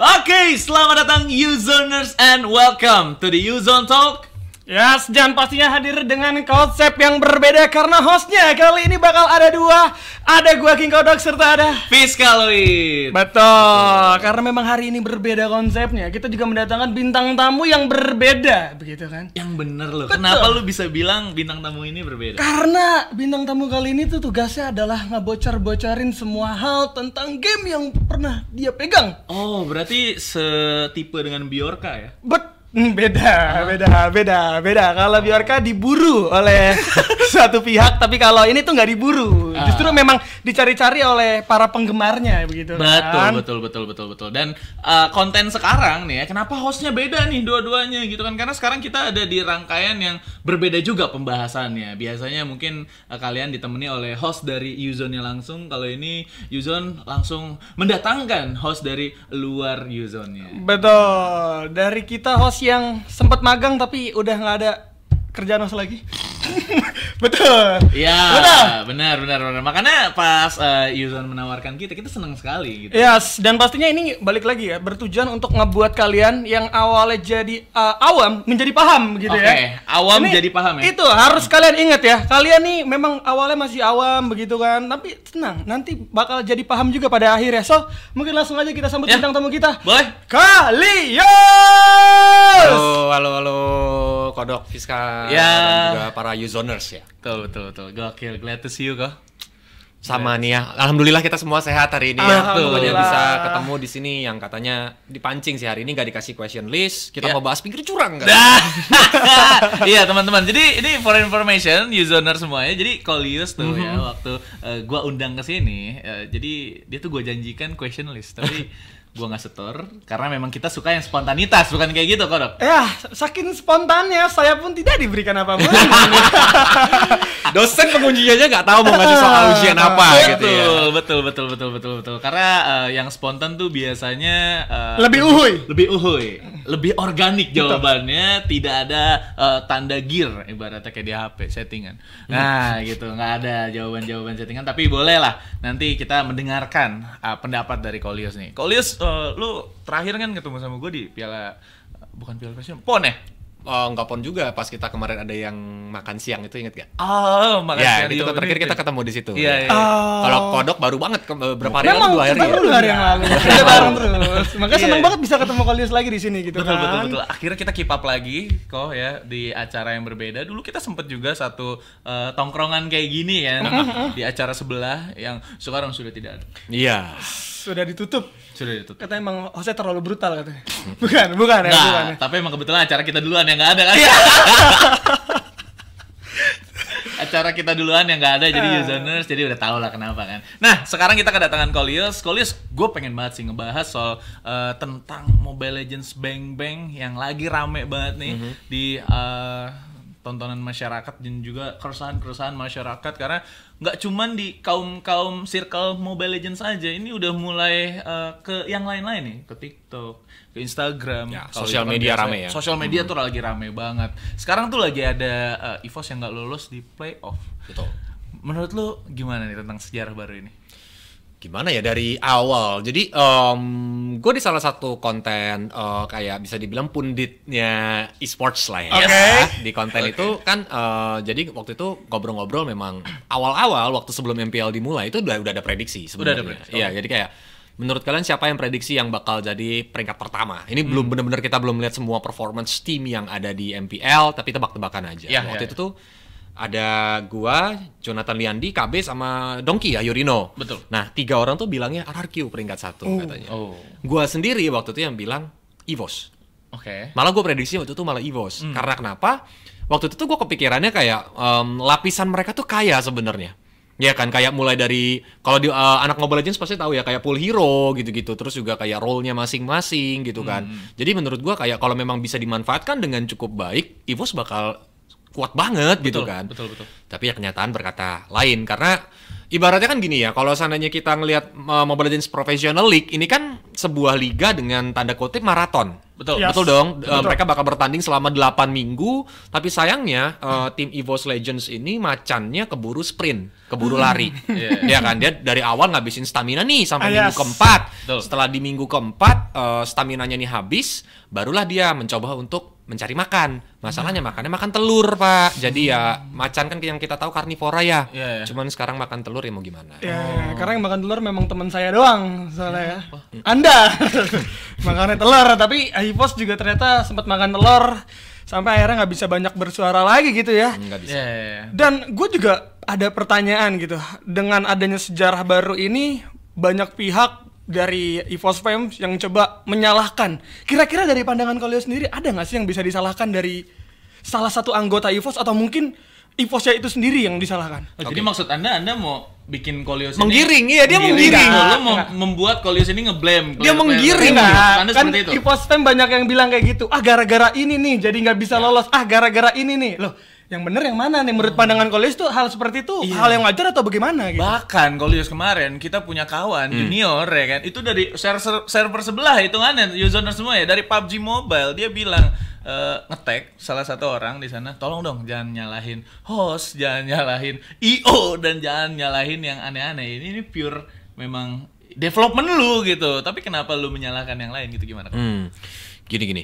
Oke, selamat datang Uzoners and welcome to the Uzone Talk. Yes, dan pastinya hadir dengan konsep yang berbeda karena hostnya kali ini bakal ada dua. Ada gua King Kodok serta ada Fiskaloid. Betul, karena memang hari ini berbeda konsepnya. Kita juga mendatangkan bintang tamu yang berbeda, begitu kan? Yang bener loh, Betul. kenapa lu bisa bilang bintang tamu ini berbeda? Karena bintang tamu kali ini tuh tugasnya adalah ngebocor-bocorin semua hal tentang game yang pernah dia pegang. Oh, berarti setipe dengan Bjorka ya? Beda. Kalau Bjorka diburu oleh suatu pihak, tapi kalau ini tuh nggak diburu. Justru memang dicari-cari oleh para penggemarnya, begitu kan? Betul. Dan konten sekarang nih ya, kenapa hostnya beda nih dua-duanya gitu kan? Karena sekarang kita ada di rangkaian yang berbeda juga pembahasannya. Biasanya mungkin kalian ditemani oleh host dari Uzone-nya langsung. Kalau ini Uzone langsung mendatangkan host dari luar Uzone-nya. Betul. Dari kita host yang sempat magang tapi udah nggak ada kerjaan host lagi. Betul. Iya, benar. Makanya pas Uzone menawarkan kita senang sekali gitu. Yes, dan pastinya ini balik lagi ya, bertujuan untuk ngebuat kalian yang awalnya jadi awam menjadi paham gitu ya. Oke, awam Ini, jadi paham ya. Itu harus kalian ingat ya. Kalian nih memang awalnya masih awam begitu kan, tapi tenang, nanti bakal jadi paham juga pada akhirnya. So, mungkin langsung aja kita sambut bintang tamu kita. Boleh? Kalian. Halo, Kodok, Fiska, Ya. dan juga para Uzoners ya. Betul. Gokil, glad to see you kok. Sama nih ya, alhamdulillah kita semua sehat hari ini. Alhamdulillah. Pokoknya bisa ketemu di sini yang katanya dipancing sih hari ini, nggak dikasih question list. Kita Ya. mau bahas pinggir curang kan? Iya teman-teman, jadi ini for information Uzoners semuanya. Jadi Kolius tuh ya waktu gua undang ke sini, jadi dia tuh gua janjikan question list, tapi gua nggak setor karena memang kita suka yang spontanitas, bukan kayak gitu Kodok. Ya, saking spontannya saya pun tidak diberikan apa-apa. Dosen pengujiannya nggak tahu mau ngasih soal ujian apa gitu ya. Betul. Karena yang spontan tuh biasanya Lebih uhuy. lebih organik jawabannya, tidak ada tanda gear ibaratnya kayak di HP settingan. Nah, gitu, nggak ada jawaban settingan, tapi boleh lah nanti kita mendengarkan pendapat dari Kolius nih. Kolius, lu terakhir kan ketemu sama gue di bukan Piala Presiden, PON ya? Nggak pon juga, pas kita kemarin ada yang makan siang itu, inget gak? Oh, makanya Ya, itu terakhir kita ketemu di situ. Iya. Kalau Kodok baru banget berapa hari lalu, 2 hari. Memang 2 hari yang lalu. Kita bareng terus. Makanya seneng banget bisa ketemu Kolius lagi di sini gitu kan. Betul. Akhirnya kita keep up lagi kok ya di acara yang berbeda. Dulu kita sempet juga satu tongkrongan kayak gini kan di acara sebelah yang sekarang sudah tidak ada. Iya. Sudah ditutup. Katanya Katanya emang hostnya terlalu brutal katanya. Bukan ya. tapi emang kebetulan acara kita duluan yang nggak ada kan. Acara kita duluan yang nggak ada, jadi Uzoners, jadi udah tau lah kenapa kan. Nah, sekarang kita kedatangan Kolius. Gue pengen banget sih ngebahas soal tentang Mobile Legends Bang Bang yang lagi rame banget nih di tontonan masyarakat dan juga keresahan masyarakat, karena nggak cuman di kaum circle Mobile Legends aja, ini udah mulai ke yang lain-lain nih, ke TikTok, ke Instagram, Ya, sosial media rame ya. Sosial media tuh lagi rame banget. Sekarang tuh lagi ada EVOS yang nggak lolos di playoff. Betul. Menurut lu gimana nih tentang sejarah baru ini? Gimana ya dari awal? Jadi gue di salah satu konten kayak bisa dibilang punditnya e-sports lah ya. Di konten itu kan jadi waktu itu ngobrol-ngobrol memang awal-awal waktu sebelum MPL dimulai itu udah ada prediksi sebenarnya. Udah ada prediksi. Iya, jadi kayak menurut kalian siapa yang prediksi yang bakal jadi peringkat pertama? Ini belum benar-benar kita belum lihat semua performance tim yang ada di MPL, tapi tebak-tebakan aja. Ya, Waktu itu tuh ada gua, Jonathan Liandi, KB sama Dongki ya, Yurino. Betul. Nah, 3 orang tuh bilangnya RRQ peringkat 1 katanya. Gua sendiri waktu itu yang bilang EVOS. Oke. Malah gue prediksi waktu itu malah EVOS. Karena kenapa? Waktu itu tuh gue kepikirannya kayak lapisan mereka tuh kaya sebenarnya. Ya kan, kayak mulai dari kalau di anak Mobile Legends pasti tahu ya, kayak pool hero gitu-gitu, terus juga kayak role-nya masing-masing gitu kan. Jadi menurut gua kayak kalau memang bisa dimanfaatkan dengan cukup baik, EVOS bakal kuat banget gitu kan. Betul. Tapi ya kenyataan berkata lain, karena ibaratnya kan gini ya, kalau seandainya kita ngelihat Mobile Legends Professional League ini kan sebuah liga dengan tanda kutip maraton. Betul. Yes. Betul dong. Betul. Mereka bakal bertanding selama 8 minggu, tapi sayangnya tim EVOS Legends ini macannya keburu sprint, keburu lari. Ya kan, dia dari awal ngabisin stamina nih sampai minggu keempat. Betul. Setelah di minggu keempat staminanya nih habis, barulah dia mencoba untuk mencari makan. Masalahnya makannya makan telur, Pak. Jadi ya macan kan yang kita tahu karnivora ya. Cuman sekarang makan telur ya mau gimana? Ya, karena yang makan telur memang teman saya doang soalnya ya. Anda makannya telur, tapi EVOS juga ternyata sempat makan telur sampai akhirnya nggak bisa banyak bersuara lagi gitu ya. Nggak bisa. Dan gue juga ada pertanyaan gitu, dengan adanya sejarah baru ini banyak pihak dari EVOS Fame yang coba menyalahkan. Kira-kira dari pandangan kalian sendiri ada nggak sih yang bisa disalahkan dari salah satu anggota EVOS, atau mungkin EVOS-nya itu sendiri yang disalahkan? Jadi maksud Anda mau bikin Koleos ini menggiring, iya dia menggiring. Lo mau membuat Koleos ini ngeblame. Dia menggiring. Anda Kan seperti itu. EVOS Fame banyak yang bilang kayak gitu. Gara-gara ini nih jadi nggak bisa lolos. Gara-gara ini nih. Loh, yang bener yang mana nih menurut pandangan Koleos tuh hal seperti itu hal yang wajar atau bagaimana gitu? Bahkan Koleos kemarin kita punya kawan junior ya kan, itu dari server sebelah hitungannya user semua ya, dari PUBG Mobile. Dia bilang nge-tag salah satu orang di sana, tolong dong jangan nyalahin host, jangan nyalahin IO, dan jangan nyalahin yang aneh-aneh. Ini pure memang development lu gitu. Tapi kenapa lu menyalahkan yang lain gitu, gimana? Gini.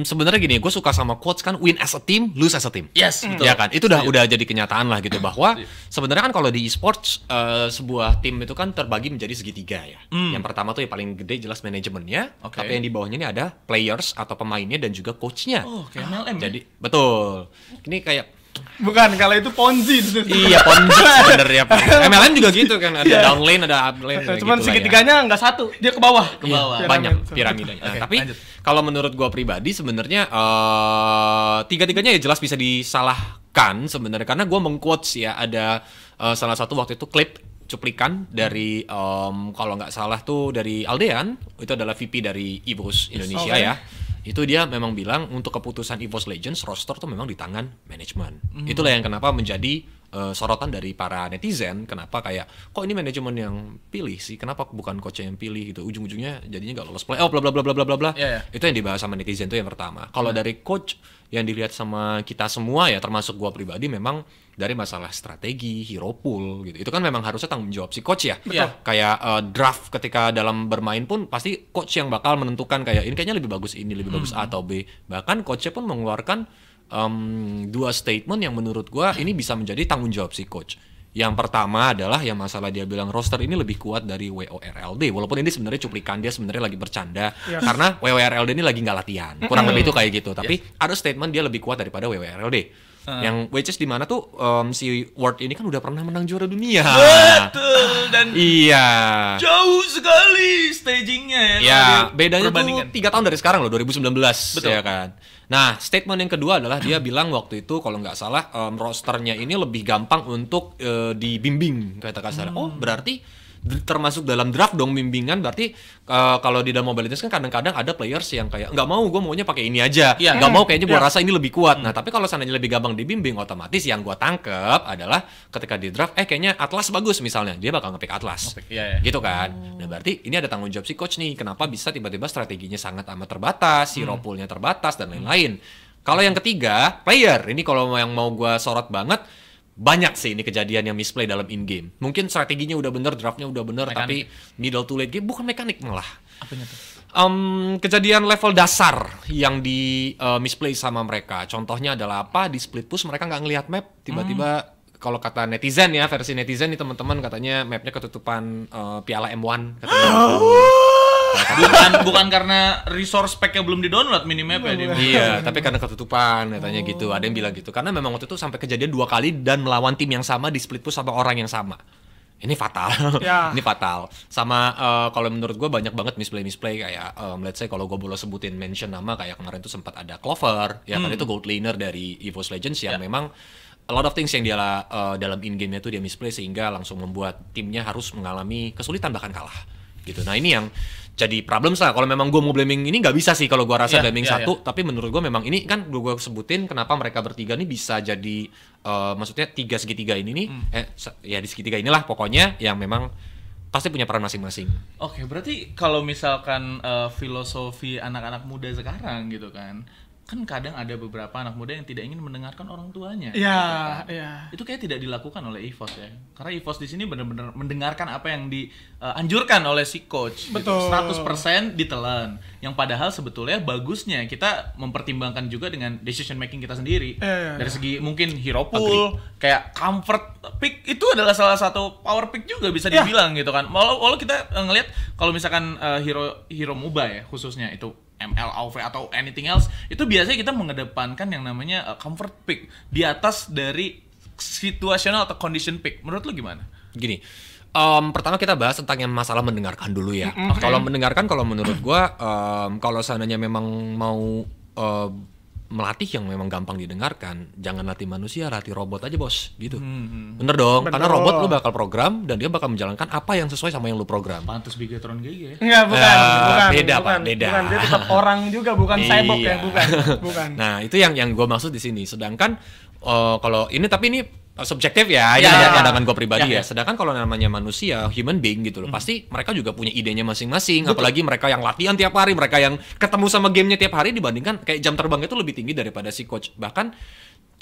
Sebenarnya gini, gue suka sama quotes kan, win as a team, lose as a team. Yes, betul. Ya kan, itu udah jadi kenyataan lah gitu, bahwa sebenarnya kan kalau di e-sports sebuah tim itu kan terbagi menjadi segitiga ya. Yang pertama tuh yang paling gede jelas manajemennya, tapi yang di bawahnya ini ada players atau pemainnya dan juga coachnya. Oh, kayak MLM. Jadi betul. Ini kayak Bukan, kalau itu Ponzi. iya Ponzi sebenarnya. MLM juga gitu kan, ada downlane, ada uplane. Cuman segitiganya nggak satu, dia ke bawah. Ke bawah. Banyak piramidanya. Tapi kalau menurut gua pribadi sebenarnya tiga-tiganya ya jelas bisa disalahkan sebenarnya, karena gua mengquotes ya, ada salah satu waktu itu klip cuplikan dari kalau nggak salah tuh dari Aldean, itu adalah VP dari EVOS Indonesia ya. Itu dia memang bilang untuk keputusan EVOS Legends roster tuh memang di tangan manajemen. Itulah yang kenapa menjadi sorotan dari para netizen, kenapa kayak kok ini manajemen yang pilih sih, kenapa bukan coach yang pilih gitu, ujung-ujungnya jadinya nggak lolos playoff bla bla bla bla bla bla. Itu yang dibahas sama netizen tuh yang pertama. Kalau dari coach yang dilihat sama kita semua ya, termasuk gua pribadi, memang dari masalah strategi, hero pool gitu. Itu kan memang harusnya tanggung jawab si coach ya. Kayak draft ketika dalam bermain pun pasti coach yang bakal menentukan kayak ini kayaknya lebih bagus ini, lebih bagus A atau B. Bahkan coachnya pun mengeluarkan dua statement yang menurut gua ini bisa menjadi tanggung jawab si coach. Yang pertama adalah yang masalah dia bilang roster ini lebih kuat dari WORLD. Walaupun ini sebenarnya cuplikan, dia sebenarnya lagi bercanda karena WORLD ini lagi nggak latihan. Kurang lebih itu kayak gitu. Tapi ada statement dia lebih kuat daripada WORLD. Yang which is di mana tuh si Ward ini kan udah pernah menang juara dunia. Betul, dan jauh sekali stagingnya ya. Ya, bedanya tuh 3 tahun dari sekarang loh, 2019. Betul. Ya kan. Nah, statement yang kedua adalah dia bilang waktu itu kalau nggak salah rosternya ini lebih gampang untuk dibimbing, kata kasar. Oh, berarti termasuk dalam draft dong bimbingan. Berarti kalau di dalam Mobile Legends kan kadang-kadang ada players yang kayak nggak mau, gue maunya pakai ini aja, nggak mau kayaknya gue rasa ini lebih kuat. Nah tapi kalau seandainya lebih gampang dibimbing, otomatis yang gue tangkep adalah ketika di draft kayaknya Atlas bagus misalnya, dia bakal ngepick Atlas, gitu kan. Nah berarti ini ada tanggung jawab si coach nih, kenapa bisa tiba-tiba strateginya sangat amat terbatas, hero poolnya terbatas dan lain-lain. Kalau yang ketiga player, ini kalau yang mau gue sorot banget, banyak sih ini kejadian yang misplay dalam in-game. Mungkin strateginya udah bener, draftnya udah bener, tapi middle to late game bukan mekanik malah. Apanya tuh? Kejadian level dasar yang di misplay sama mereka. Contohnya adalah apa? Di split push mereka nggak ngelihat map, tiba-tiba kalau kata netizen ya, versi netizen nih teman-teman, katanya mapnya ketutupan piala M1 katanya. Bukan karena resource pack-nya belum di-download minimap ya. Iya, tapi karena ketutupan katanya gitu. Ada yang bilang gitu. Karena memang waktu itu sampai kejadian 2 kali dan melawan tim yang sama di split push sama orang yang sama. Ini fatal. Ini fatal. Sama kalau menurut gue banyak banget misplay kayak let's say kalau gue boleh sebutin mention nama, kayak kemarin tuh sempat ada Clover, ya kan itu gold laner dari EVOS Legends yang memang a lot of things yang dia dalam in-game-nya tuh dia misplay sehingga langsung membuat timnya harus mengalami kesulitan bahkan kalah. gitu. Nah ini yang jadi problem lah. Kalau memang gue mau blaming ini nggak bisa sih kalau gue rasa blaming satu. Tapi menurut gue memang ini kan gue sebutin kenapa mereka bertiga nih bisa jadi maksudnya tiga segitiga ini nih ya di segitiga inilah pokoknya yang memang pasti punya peran masing-masing. Oke, berarti kalau misalkan filosofi anak-anak muda sekarang gitu kan kadang ada beberapa anak muda yang tidak ingin mendengarkan orang tuanya. Iya, gitu kan. Itu kayak tidak dilakukan oleh EVOS ya. Karena EVOS di sini benar-benar mendengarkan apa yang dianjurkan oleh si coach. Betul. Gitu. 100% ditelan. Yang padahal sebetulnya bagusnya kita mempertimbangkan juga dengan decision making kita sendiri. Dari segi mungkin hero pool, kayak comfort pick itu adalah salah satu power pick juga bisa dibilang gitu kan. Walau kita ngelihat kalau misalkan hero MOBA ya khususnya itu ML, AoV atau anything else, itu biasanya kita mengedepankan yang namanya comfort pick di atas dari situational atau condition pick. Menurut lu gimana? Gini, pertama kita bahas tentang yang masalah mendengarkan dulu ya. Kalau mendengarkan, kalau menurut gua, kalau seandainya memang mau melatih yang memang gampang didengarkan, jangan latih manusia, latih robot aja bos, gitu. Bener dong, karena robot lu bakal program dan dia bakal menjalankan apa yang sesuai sama yang lu program. Pantes Bigatron GG ya? Enggak, bukan. Beda. Bukan, dia tetap orang juga, bukan cyborg ya, bukan. Nah itu yang gue maksud di sini. Sedangkan kalau ini tapi ini subjektif ya, ini pandangan gue pribadi ya. Sedangkan kalau namanya manusia, human being gitu loh, pasti mereka juga punya idenya masing-masing. Apalagi mereka yang latihan tiap hari, mereka yang ketemu sama gamenya tiap hari dibandingkan kayak jam terbangnya itu lebih tinggi daripada si coach. Bahkan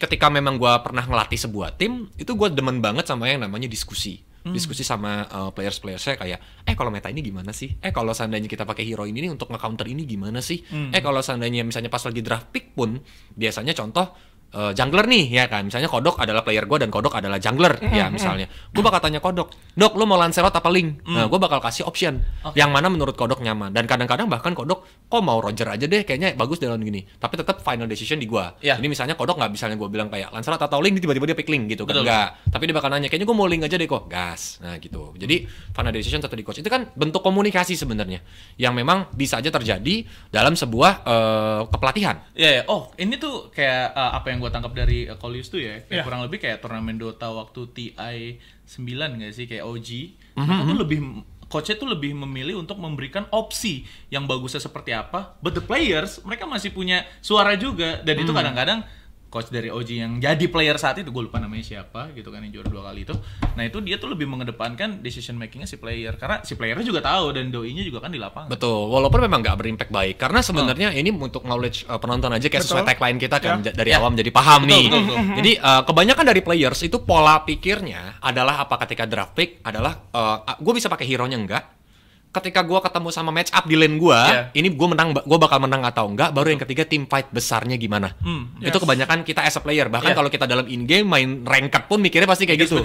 ketika memang gue pernah ngelatih sebuah tim, itu gue demen banget sama yang namanya diskusi. Diskusi sama players-playersnya kayak, kalau meta ini gimana sih? Kalau seandainya kita pakai hero ini nih untuk nge-counter ini gimana sih? Kalau seandainya misalnya pas lagi draft pick pun, biasanya contoh jungler nih ya kan, misalnya Kodok adalah player gue dan Kodok adalah jungler ya misalnya, gue bakal tanya Kodok, Dok lu mau Lancelot apa Link? Nah gue bakal kasih option yang mana menurut Kodok nyaman, dan kadang-kadang bahkan Kodok kok mau Roger aja deh kayaknya bagus dalam gini, tapi tetap final decision di gue. Jadi misalnya Kodok nggak misalnya gue bilang kayak Lancelot atau Link, tiba-tiba dia pick Link gitu kan, enggak, tapi dia bakal nanya kayaknya gue mau Link aja deh kok, gas. Nah gitu, jadi final decision tetap di coach. Itu kan bentuk komunikasi sebenarnya yang memang bisa aja terjadi dalam sebuah kepelatihan. Oh ini tuh kayak apa yang gue tangkap dari Colius tuh ya, kayak kurang lebih kayak turnamen Dota waktu TI 9 nggak sih, kayak OG. Mereka tuh coachnya tuh lebih memilih untuk memberikan opsi yang bagusnya seperti apa, but the players mereka masih punya suara juga, dan itu kadang-kadang coach dari OG yang jadi player saat itu, gue lupa namanya siapa gitu kan, yang juara 2 kali itu. Nah itu dia tuh lebih mengedepankan decision makingnya si player, karena si playernya juga tahu dan doi-nya juga kan di lapangan. Betul, walaupun memang nggak berimpact baik, karena sebenarnya ini untuk knowledge penonton aja kayak sesuai tagline kita kan dari awam jadi paham nih. Jadi kebanyakan dari players itu pola pikirnya adalah apa ketika draft pick adalah gue bisa pakai hero-nya enggak. Ketika gue ketemu sama match up di lane gue, ini gue bakal menang atau enggak, baru yang ketiga team fight besarnya gimana. Itu kebanyakan kita as a player, bahkan kalau kita dalam in game main ranked pun mikirnya pasti kayak gitu.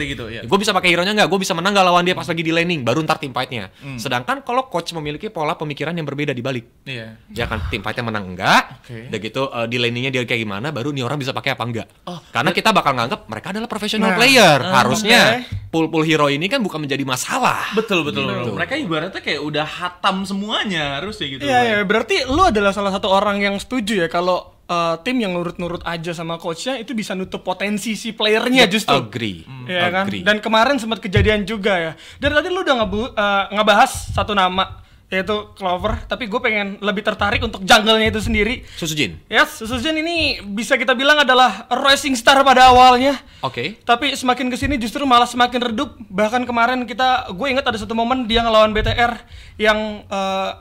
Gue bisa pakai hero-nya enggak, gue bisa menang gak lawan dia pas lagi di laning, baru ntar team fight-nya. Sedangkan kalau coach memiliki pola pemikiran yang berbeda di balik. Ya kan, team fight-nya menang enggak, udah gitu di laning-nya dia kayak gimana, baru nih orang bisa pakai apa enggak. Karena kita bakal nganggap mereka adalah professional player. Harusnya pool hero ini kan bukan menjadi masalah. Betul. Mereka ibaratnya kayak udah hatam semuanya harusnya gitu. Iya, berarti lu adalah salah satu orang yang setuju ya kalau tim yang nurut-nurut aja sama coachnya itu bisa nutup potensi si playernya justru. Agree. Ya kan? Dan kemarin sempat kejadian juga ya. Dan tadi lu udah ngebahas satu nama, yaitu Clover, tapi gue pengen lebih tertarik untuk jungle-nya itu sendiri. Susujin. Yes, Susujin ini bisa kita bilang adalah rising star pada awalnya. Tapi semakin kesini justru malah semakin redup. Bahkan kemarin gue ingat ada satu momen dia ngelawan BTR yang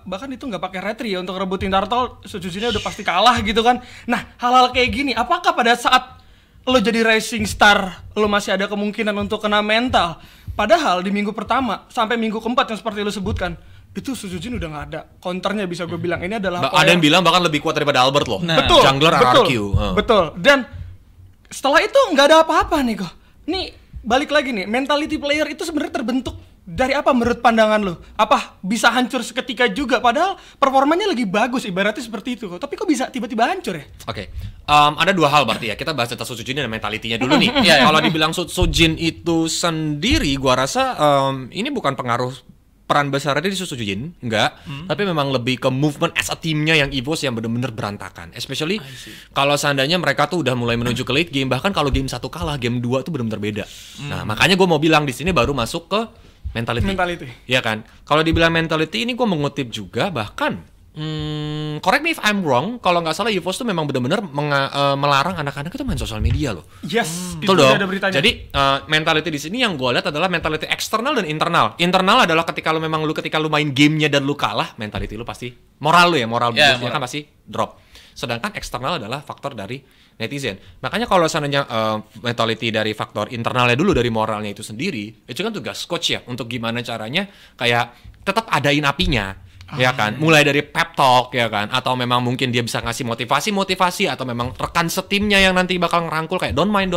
bahkan itu nggak pakai retri ya untuk rebutin turtle. Susujinnya udah pasti kalah gitu kan. Nah, hal-hal kayak gini, apakah pada saat lo jadi rising star lo masih ada kemungkinan untuk kena mental? Padahal di minggu pertama sampai minggu keempat yang seperti lo sebutkan, itu Susujin udah nggak ada counternya, bisa gue bilang ini adalah ada yang bilang bahkan lebih kuat daripada Albert loh. Betul, jungler RRQ. Betul. Dan setelah itu nggak ada apa-apa nih kok. Nih balik lagi nih, mentality player itu sebenarnya terbentuk dari apa menurut pandangan lo? Apa bisa hancur seketika juga? Padahal performanya lagi bagus, ibaratnya seperti itu kok. Tapi kok bisa tiba-tiba hancur ya? Ada dua hal berarti ya. Kita bahas tentang Susujin dan mentalitinya dulu nih. Kalau dibilang Susujin itu sendiri, gua rasa ini bukan pengaruh peran besarnya di Susujin, enggak, tapi memang lebih ke movement as a teamnya yang EVOS yang benar-benar berantakan. Especially kalau seandainya mereka tuh udah mulai menuju ke late game, bahkan kalau game 1 kalah, game 2 tuh benar-benar beda. Nah, makanya gue mau bilang di sini baru masuk ke mentality. Iya kan? Kalau dibilang mentality ini gue mengutip juga bahkan correct me if I'm wrong, kalau nggak salah EVOS tuh memang benar-benar melarang anak-anak itu main sosial media loh. Yes, betul dong. Jadi mentality di sini yang gue lihat adalah mentality eksternal dan internal. Internal adalah ketika lu main gamenya dan lu kalah, mentality lu pasti moral boost-nya kan pasti drop. Sedangkan eksternal adalah faktor dari netizen. Makanya kalau seandainya mentality dari faktor internalnya dulu, dari moralnya itu sendiri, itu kan tugas coach ya untuk gimana caranya kayak tetap adain apinya. Ya kan, mulai dari pep talk ya kan, atau memang mungkin dia bisa ngasih motivasi atau memang rekan setimnya yang nanti bakal ngerangkul kayak don't mind,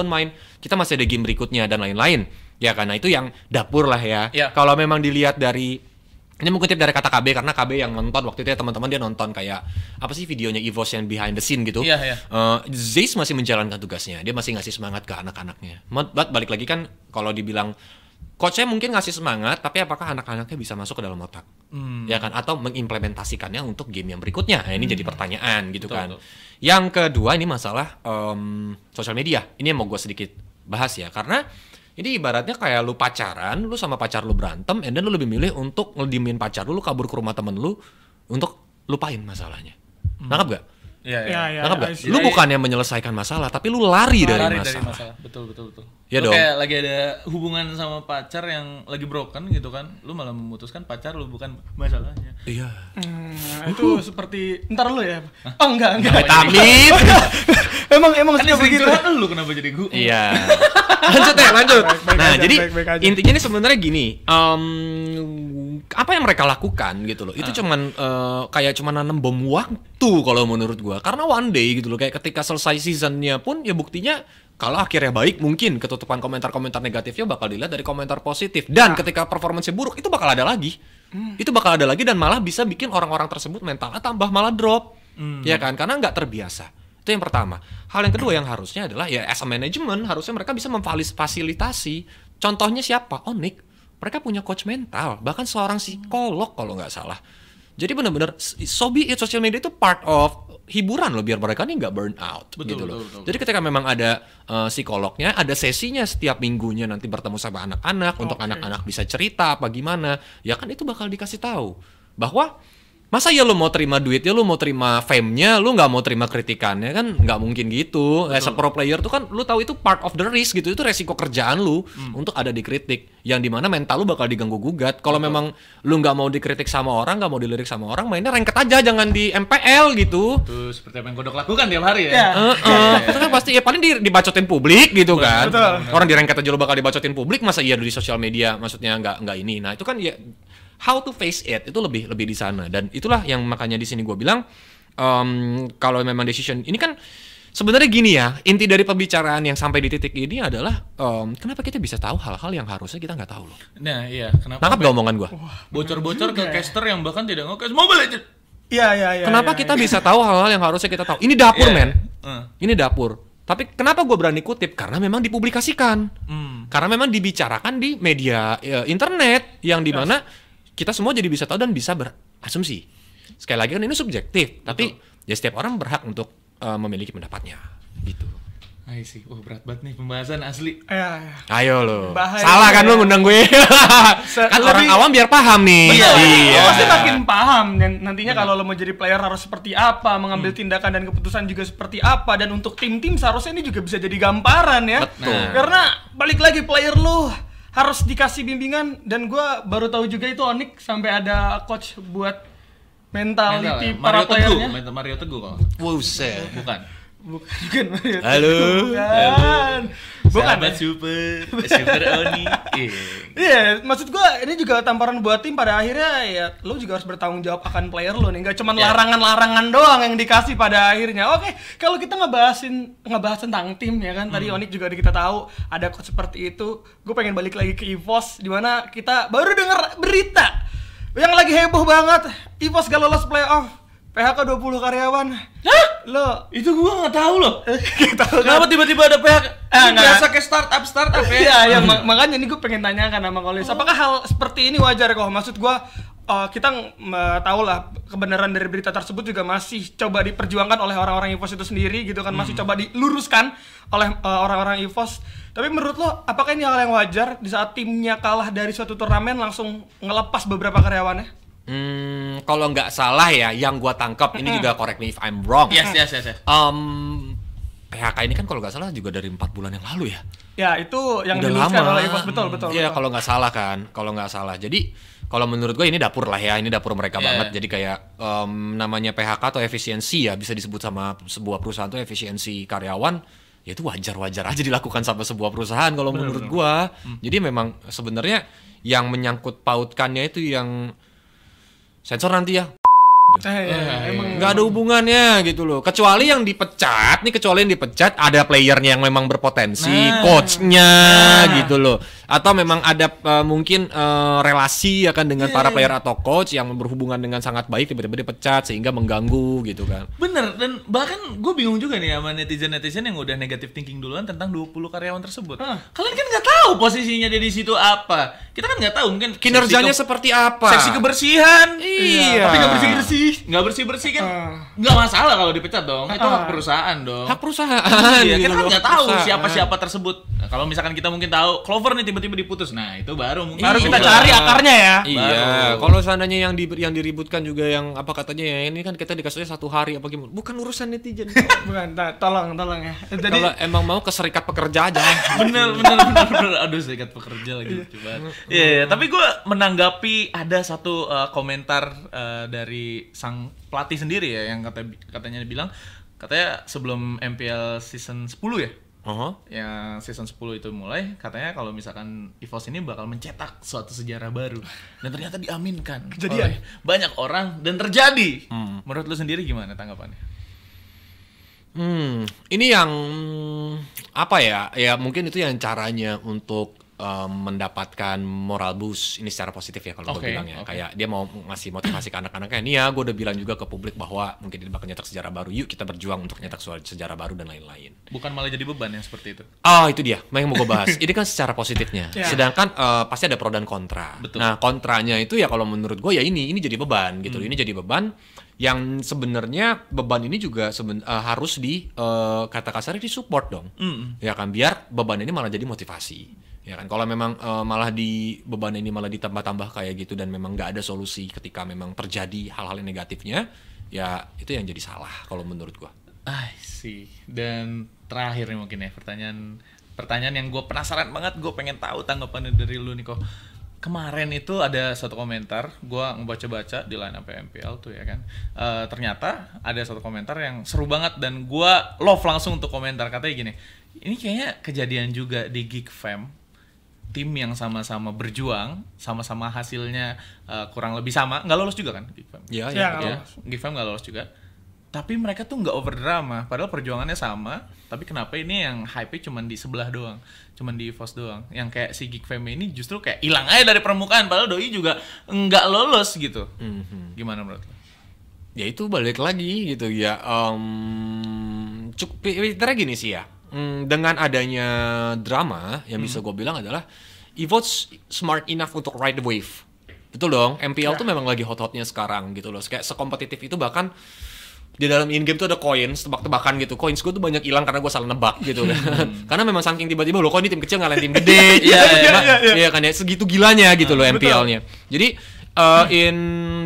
kita masih ada game berikutnya dan lain-lain ya kan. Nah itu yang dapur lah ya. Kalau memang dilihat dari ini mengutip dari kata KB, karena KB yang nonton waktu itu ya, teman-teman dia nonton kayak apa sih videonya EVOS yang behind the scene gitu. Zeiss masih menjalankan tugasnya, dia masih ngasih semangat ke anak-anaknya. Balik lagi kan kalau dibilang coachnya mungkin ngasih semangat, tapi apakah anak-anaknya bisa masuk ke dalam otak? Ya kan? Atau mengimplementasikannya untuk game yang berikutnya? Nah, ini jadi pertanyaan gitu kan. Yang kedua ini masalah sosial media. Ini yang mau gue sedikit bahas ya, karena ini ibaratnya kayak lu pacaran, lu sama pacar lu berantem, and then lu lebih milih untuk ngediemin pacar lu kabur ke rumah temen lu untuk lupain masalahnya. Nangkap gak? Iya. Lu bukan yang menyelesaikan masalah, tapi lu lari dari masalah. Betul. Ya lu dong. kayak lagi ada hubungan sama pacar yang lagi broken gitu kan, lu malah memutuskan pacar lu bukan masalahnya. Iya. Itu seperti ntar lu ya. Oh enggak. Amit. emang Kan yang sering curhat lu kenapa jadi gua? Iya. Lanjut. Nah, jadi intinya ini sebenarnya gini, apa yang mereka lakukan gitu loh, itu cuman kayak cuman nanam bom waktu kalau menurut gua. Karena one day gitu loh, kayak ketika selesai seasonnya pun ya buktinya kalau akhirnya baik, mungkin ketutupan komentar-komentar negatifnya bakal dilihat dari komentar positif. Dan ketika performance buruk, itu bakal ada lagi. Itu bakal ada lagi dan malah bisa bikin orang-orang tersebut mentalnya tambah malah drop. Ya kan? Karena nggak terbiasa. Itu yang pertama. Hal yang kedua yang harusnya adalah ya as a management, harusnya mereka bisa memfasilitasi. Contohnya siapa? Onyx. Mereka punya coach mental, bahkan seorang psikolog kalau nggak salah. Jadi benar-benar social media itu part of hiburan loh, biar mereka nih nggak burn out gitu loh. Jadi ketika memang ada psikolognya, ada sesinya setiap minggunya nanti bertemu sama anak-anak untuk anak-anak bisa cerita apa gimana, ya kan itu bakal dikasih tahu bahwa masa ya lu mau terima duitnya, lu mau terima fame-nya, lu nggak mau terima kritikannya, kan nggak mungkin gitu. As a pro player tuh kan lu tahu itu part of the risk gitu, itu resiko kerjaan lu untuk ada dikritik, yang dimana mental lu bakal diganggu gugat. Kalau memang lu nggak mau dikritik sama orang, nggak mau dilirik sama orang, mainnya ranked aja, jangan di MPL gitu. Tuh seperti apa yang Kodok lakukan tiap hari ya. Itu kan pasti ya paling dibacotin publik gitu kan. Orang di ranked aja lu bakal dibacotin publik, masa iya di sosial media maksudnya nggak ini. Nah itu kan ya how to face it itu lebih di sana, dan itulah yang makanya di sini gue bilang kalau memang decision ini kan sebenarnya gini ya, inti dari pembicaraan yang sampai di titik ini adalah kenapa kita bisa tahu hal-hal yang harusnya kita nggak tahu loh. Nah iya, kenapa? Nangkap gak omongan gue? Bocor-bocor ke caster yang bahkan tidak nge-cast Mobile Legends. Iya. Kenapa kita bisa tahu hal-hal yang harusnya kita tahu? Ini dapur men, ini dapur. Tapi kenapa gue berani kutip? Karena memang dipublikasikan, karena memang dibicarakan di media internet yang dimana kita semua jadi bisa tahu dan bisa berasumsi. Sekali lagi kan ini subjektif, tapi ya setiap orang berhak untuk memiliki pendapatnya, gitu. I see. Berat banget nih pembahasan asli. Ayo lo. Bahaya. Salah kan lo ngundang gue. Kan orang awam biar paham nih. Iya. Pasti makin paham. Dan nantinya kalau lo mau jadi player harus seperti apa, mengambil tindakan dan keputusan juga seperti apa, dan untuk tim-tim seharusnya ini juga bisa jadi gambaran ya. Betul. Karena balik lagi player lo harus dikasih bimbingan, dan gue baru tahu juga itu Onyx sampai ada coach buat mentality para playernya. Mario Teguh kok. Buset. Bukan Mario. Halo. Bukan. Super Oni. Iya, maksud gue ini juga tamparan buat tim pada akhirnya ya, lo juga harus bertanggung jawab akan player lo nih, nggak cuma larangan-larangan doang yang dikasih pada akhirnya. Oke, kalau kita ngebahas tentang tim ya kan, tadi Onyx juga kita tahu ada coach seperti itu. Gue pengen balik lagi ke EVOS, di mana kita baru dengar berita yang lagi heboh banget, EVOS gak lolos playoff, PHK 20 karyawan. Hah? Lo itu gua nggak tahu loh. Kenapa tiba-tiba ada PHK? Biasa kayak startup ya. Iya, makanya ini gue pengen tanyakan sama Kolis. Apakah hal seperti ini wajar kok? Maksud gue kita tahu lah kebenaran dari berita tersebut juga masih coba diperjuangkan oleh orang-orang EVOS itu sendiri gitu kan, masih coba diluruskan oleh orang-orang EVOS. Tapi menurut lo, apakah ini hal yang wajar di saat timnya kalah dari suatu turnamen langsung ngelepas beberapa karyawannya? Kalau nggak salah ya, yang gua tangkap ini juga correct me if I'm wrong. Yes. PHK ini kan kalau nggak salah juga dari 4 bulan yang lalu ya. Ya itu yang Udah diluruskan lama. oleh EVOS, betul. Iya kalau nggak salah kan, kalau nggak salah. Jadi kalau menurut gue ini dapur lah ya, ini dapur mereka banget. Jadi kayak namanya PHK atau efisiensi ya, bisa disebut sama sebuah perusahaan tuh efisiensi karyawan. Ya itu wajar-wajar aja dilakukan sama sebuah perusahaan kalau menurut gue. Jadi memang sebenarnya yang menyangkut pautkannya itu yang sensor nanti ya. Emang Nggak ada hubungannya gitu loh. Kecuali yang dipecat ada playernya yang memang berpotensi, coachnya gitu loh. Atau memang ada mungkin relasi akan dengan para player atau coach yang berhubungan dengan sangat baik, tiba-tiba dipecat sehingga mengganggu gitu kan. Bener, dan bahkan gue bingung juga nih sama netizen yang udah negative thinking duluan tentang 20 karyawan tersebut. Kalian kan nggak tahu posisinya dia di situ apa. Kita kan nggak tahu mungkin Kinerjanya seperti apa. seksi kebersihan. Iya. Tapi nggak bersih kan nggak masalah kalau dipecat dong. Itu hak perusahaan dong. Hak perusahaan. Iya, gitu kita kan loh, nggak tahu perusahaan. siapa tersebut. Nah, kalau misalkan kita mungkin tahu Clover nih tiba-tiba diputus, nah itu baru mungkin kita cari akarnya ya. Iya, Baru. kalau seandainya yang diributkan juga yang apa katanya ya, ini kan kita dikasihnya 1 hari apa gimana? Bukan urusan netizen. Bukan, tolong ya. Jadi Kalau emang mau ke serikat pekerja aja. bener. Aduh, serikat pekerja lagi coba. Iya, tapi gue menanggapi ada satu komentar dari sang pelatih sendiri ya, yang katanya bilang katanya sebelum MPL season 10 ya. Yang season 10 itu mulai, katanya kalau misalkan EVOS ini bakal mencetak suatu sejarah baru, dan ternyata diaminkan oleh banyak orang dan terjadi. Menurut lu sendiri gimana tanggapannya? Ini yang apa ya? Ya mungkin itu yang caranya untuk mendapatkan moral boost ini secara positif ya kalau gue bilang ya. Kayak dia mau ngasih motivasi ke anak-anaknya. Nih ya, gue udah bilang juga ke publik bahwa mungkin dia bakal nyetak sejarah baru. Yuk kita berjuang untuk nyetak sejarah baru dan lain-lain. Bukan malah jadi beban yang seperti itu. Itu dia yang mau gue bahas. Ini kan secara positifnya. Sedangkan pasti ada pro dan kontra. Betul. Nah kontranya itu ya kalau menurut gue ya ini jadi beban gitu. Ini jadi beban yang sebenarnya beban ini juga harus kata kasarnya disupport dong. Ya kan, biar beban ini malah jadi motivasi. Ya kan, kalau memang malah beban ini malah ditambah-tambah kayak gitu dan memang nggak ada solusi ketika memang terjadi hal-hal yang negatifnya, ya itu yang jadi salah kalau menurut gua. I see. Dan terakhir nih mungkin ya, pertanyaan yang gue penasaran banget, gue pengen tahu tanggapannya dari lu Niko. Kemarin itu ada satu komentar, gue ngebaca-baca di line up MPL tuh ya kan. Ternyata ada satu komentar yang seru banget dan gue love langsung untuk komentar. Katanya gini, ini kayaknya kejadian juga di Geek Fam. Tim yang sama-sama berjuang, sama-sama hasilnya kurang lebih sama, nggak lolos juga kan Geek Fam? Iya. Geek Fam nggak lolos juga. Tapi mereka tuh nggak over drama, padahal perjuangannya sama. Tapi kenapa ini yang hype-nya cuma di sebelah doang, cuma di EVOS doang. Yang kayak si Geek Fam ini justru kayak hilang aja dari permukaan, padahal doi juga nggak lolos gitu. Gimana menurut lo? Ya itu balik lagi gitu ya. Cukup gini sih ya. Dengan adanya drama yang bisa gue bilang adalah EVOS smart enough untuk ride the wave. Betul dong, MPL tuh memang lagi hot-hotnya sekarang gitu loh. Kayak sekompetitif itu, bahkan di dalam in-game tuh ada coins, tebak-tebakan gitu. Coins gue tuh banyak hilang karena gue salah nebak gitu. Karena memang saking tiba-tiba loh, kok ini tim kecil ngalahin tim gede. Iya kan ya, segitu gilanya gitu loh MPL-nya. Jadi in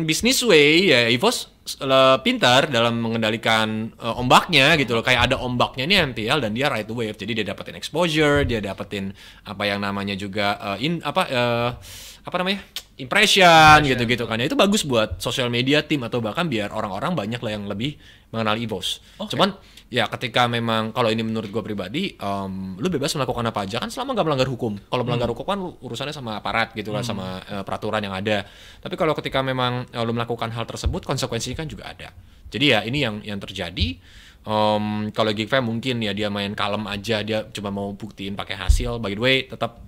business way ya EVOS pintar dalam mengendalikan ombaknya gitu loh. Kayak ada ombaknya nih MPL dan dia ride the wave. Jadi dia dapetin exposure, dia dapetin apa yang namanya juga impression gitu-gitu kan. Ya, itu bagus buat social media tim atau bahkan biar orang-orang banyak lah yang lebih mengenal EVOS. Cuman ya ketika memang kalau ini menurut gue pribadi, lu bebas melakukan apa aja kan selama nggak melanggar hukum. Kalau melanggar hukum kan urusannya sama aparat gitu lah, sama peraturan yang ada. Tapi kalau ketika memang lu melakukan hal tersebut, konsekuensinya kan juga ada. Jadi ya ini yang terjadi. Kalau Geek Fam mungkin ya dia main kalem aja, dia cuma mau buktiin pakai hasil. By the way, tetap